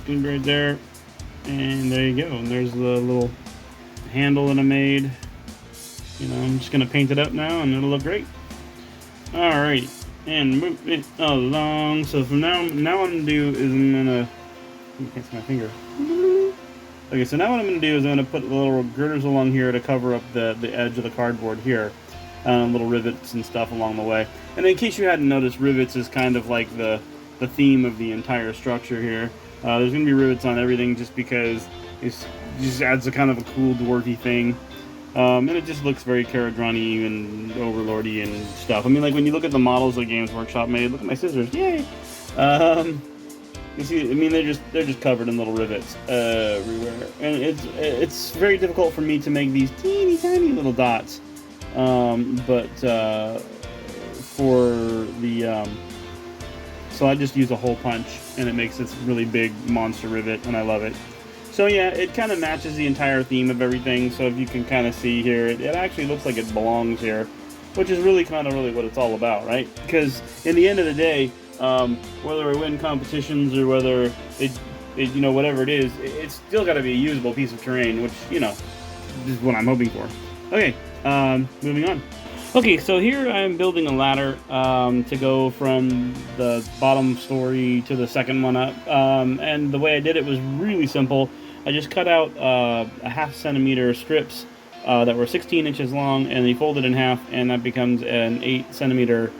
Good right there. And there you go. And there's the little handle that I made. You know, I'm just going to paint it up now, and it'll look great. Alrighty. And move it along. So from now what I'm going to do is I'm going to... You can't see my finger. Okay, so now what I'm going to do is I'm going to put the little girders along here to cover up the edge of the cardboard here. Little rivets and stuff along the way. And in case you hadn't noticed, rivets is kind of like the theme of the entire structure here. There's going to be rivets on everything just because it just adds a kind of a cool dwarfy thing. And it just looks very Kharadron-y and Overlordy and stuff. I mean, like when you look at the models that Games Workshop made, look at my scissors, yay! You see, I mean, they're just covered in little rivets everywhere, and it's very difficult for me to make these teeny tiny little dots. But for the so I just use a hole punch, and it makes this really big monster rivet, and I love it. So yeah, it kind of matches the entire theme of everything. So if you can kind of see here, it actually looks like it belongs here, which is really what it's all about, right? Because in the end of the day, whether I win competitions or whether it you know, whatever it is, it's still got to be a usable piece of terrain, which, you know, is what I'm hoping for. Okay, moving on. Okay, so here I'm building a ladder to go from the bottom story to the second one up, and the way I did it was really simple. I just cut out a 1/2 centimeter strips that were 16 inches long, and they folded in half, and that becomes an 8 centimeter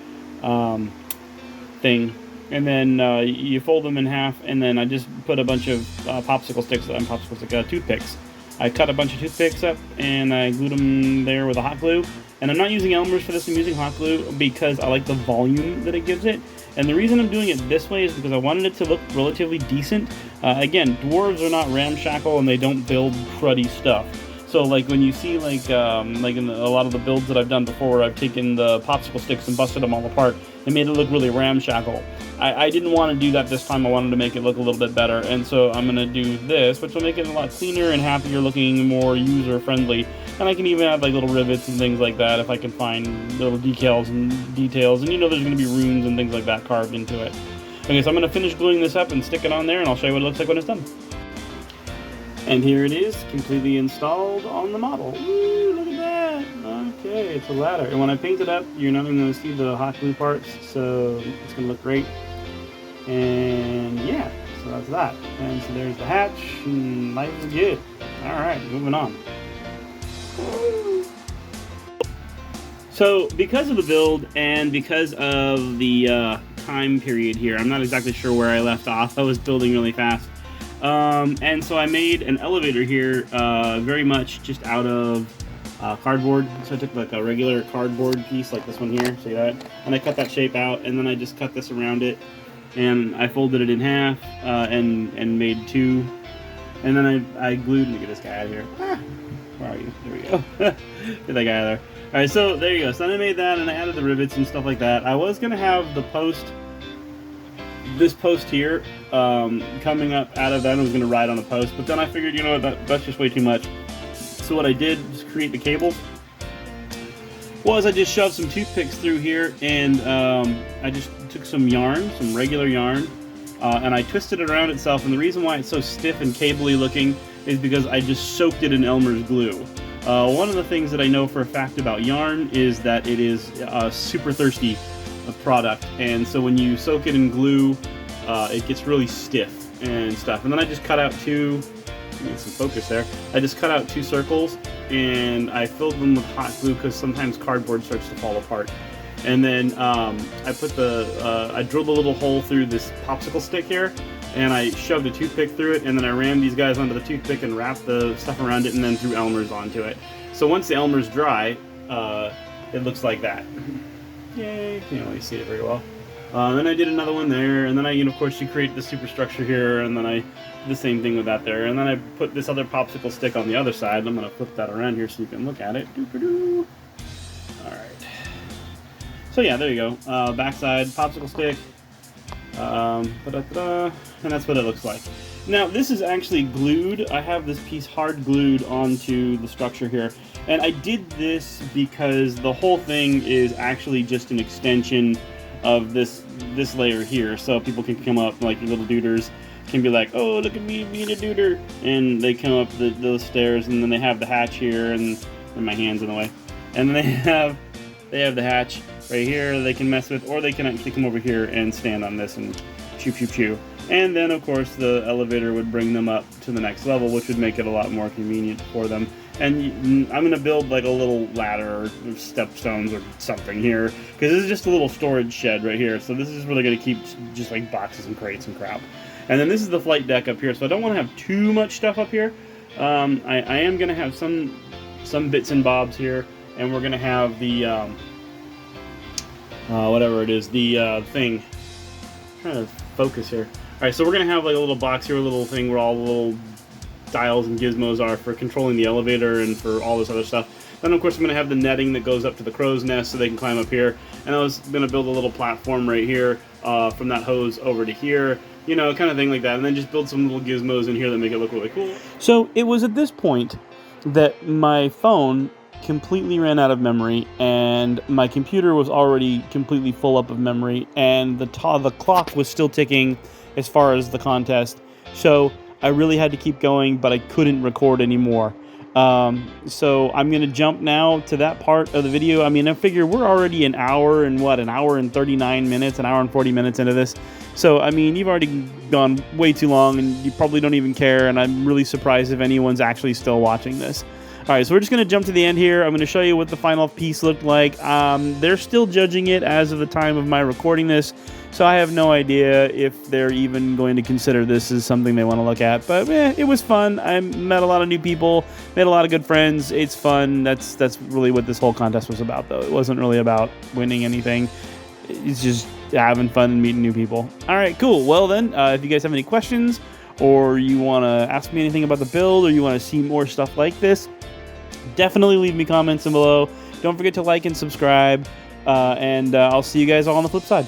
thing. And then you fold them in half, and then I just put a bunch of toothpicks. I cut a bunch of toothpicks up, and I glued them there with a hot glue. And I'm not using Elmer's for this, I'm using hot glue because I like the volume that it gives it. And the reason I'm doing it this way is because I wanted it to look relatively decent. Again, dwarves are not ramshackle, and they don't build cruddy stuff. So like when you see like in a lot of the builds that I've done before, I've taken the popsicle sticks and busted them all apart and made it look really ramshackle. I didn't want to do that this time. I wanted to make it look a little bit better, and so I'm going to do this, which will make it a lot cleaner and happier looking, more user-friendly. And I can even add like little rivets and things like that if I can find little decals and details. And you know there's going to be runes and things like that carved into it. Okay, so I'm going to finish gluing this up and stick it on there, and I'll show you what it looks like when it's done. And here it is, completely installed on the model. Ooh, look at that! Okay, it's a ladder. And when I paint it up, you're not even going to see the hot glue parts, so it's going to look great. And yeah, so that's that. And so there's the hatch, and life is good. Alright, moving on. So, because of the build, and because of the time period here, I'm not exactly sure where I left off. I was building really fast. And so I made an elevator here, very much just out of cardboard. So I took like a regular cardboard piece like this one here, see that? And I cut that shape out, and then I just cut this around it, and I folded it in half, and made two. And then I glued, let me get this guy out of here. Ah, where are you? There we go. Get that guy out of there. Alright, so there you go. So then I made that, and I added the rivets and stuff like that. I was going to have the post, this post here, coming up out of that. I was going to ride on a post, but then I figured, you know what, that's just way too much. So what I did, just create the cable, was I just shoved some toothpicks through here, and I just took some yarn, some regular yarn, and I twisted it around itself. And the reason why it's so stiff and cabley looking is because I just soaked it in Elmer's glue. One of the things that I know for a fact about yarn is that it is super thirsty product, and so when you soak it in glue, it gets really stiff and stuff. And then I just cut out two, get some focus there, I just cut out two circles, and I filled them with hot glue because sometimes cardboard starts to fall apart. And then I put I drilled a little hole through this popsicle stick here, and I shoved a toothpick through it, and then I rammed these guys onto the toothpick and wrapped the stuff around it, and then threw Elmer's onto it. So once the Elmer's dry, it looks like that. Yay! Can't really see it very well. Then I did another one there, and then of course, you create the superstructure here, and then I did the same thing with that there, and then I put this other popsicle stick on the other side. I'm going to flip that around here so you can look at it. Doo-doo-doo. All right. So yeah, there you go. Backside popsicle stick. And that's what it looks like. Now this is actually glued. I have this piece hard glued onto the structure here, and I did this because the whole thing is actually just an extension of this layer here, so people can come up, like little duders can be like, oh, look at me being a duder, and they come up those stairs, and then they have the hatch here, and my hand's in the way, and then they have the hatch right here they can mess with, or they can actually come over here and stand on this and chew. And then of course the elevator would bring them up to the next level, which would make it a lot more convenient for them. And I'm gonna build like a little ladder or stepstones or something here, because this is just a little storage shed right here. So this is where they're gonna keep just like boxes and crates and crap. And then this is the flight deck up here, so I don't want to have too much stuff up here. I am gonna have some bits and bobs here, and we're gonna have the whatever it is, the thing. I'm trying to focus here. Alright, so we're going to have like a little box here, a little thing where all the little dials and gizmos are for controlling the elevator and for all this other stuff. Then of course I'm going to have the netting that goes up to the crow's nest so they can climb up here. And I was going to build a little platform right here from that hose over to here, you know, kind of thing like that. And then just build some little gizmos in here that make it look really cool. So it was at this point that my phone completely ran out of memory, and my computer was already completely full up of memory, and the clock was still ticking as far as the contest. So I really had to keep going, but I couldn't record anymore. So I'm going to jump now to that part of the video. I mean, I figure we're already an hour and 39 minutes, an hour and 40 minutes into this. So, I mean, you've already gone way too long, and you probably don't even care, and I'm really surprised if anyone's actually still watching this. Alright, so we're just going to jump to the end here. I'm going to show you what the final piece looked like. They're still judging it as of the time of my recording this, so I have no idea if they're even going to consider this as something they want to look at. But it was fun. I met a lot of new people, made a lot of good friends. It's fun. That's really what this whole contest was about, though. It wasn't really about winning anything. It's just having fun and meeting new people. Alright, cool. Well then, if you guys have any questions, or you want to ask me anything about the build, or you want to see more stuff like this, definitely leave me comments down below. Don't forget to like and subscribe, and I'll see you guys all on the flip side.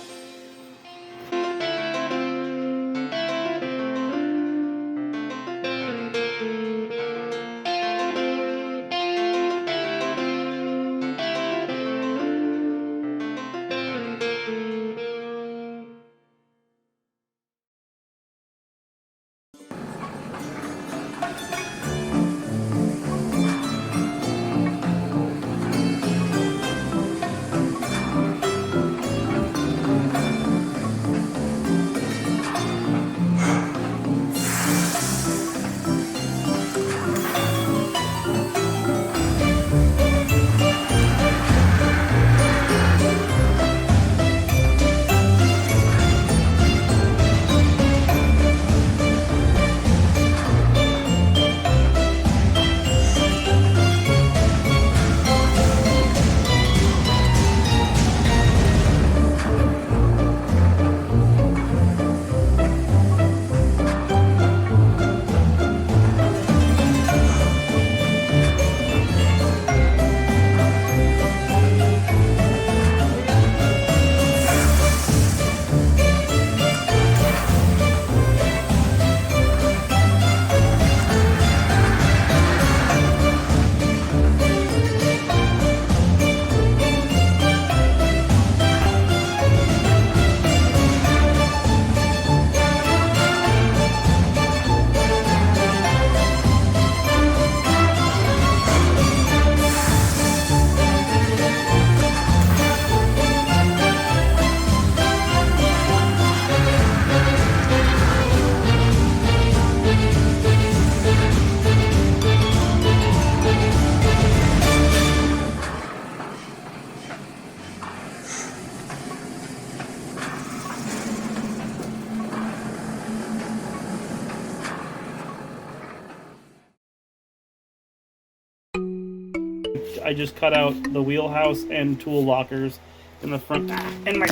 I just cut out the wheelhouse and tool lockers in the front. And my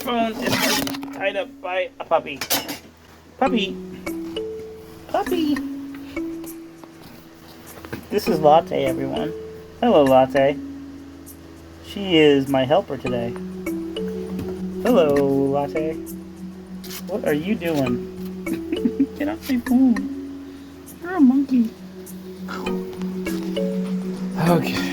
phone is tied up by a puppy. Puppy. Puppy. This is Latte, everyone. Hello, Latte. She is my helper today. Hello, Latte. What are you doing? Get off my phone. You're a monkey. Okay.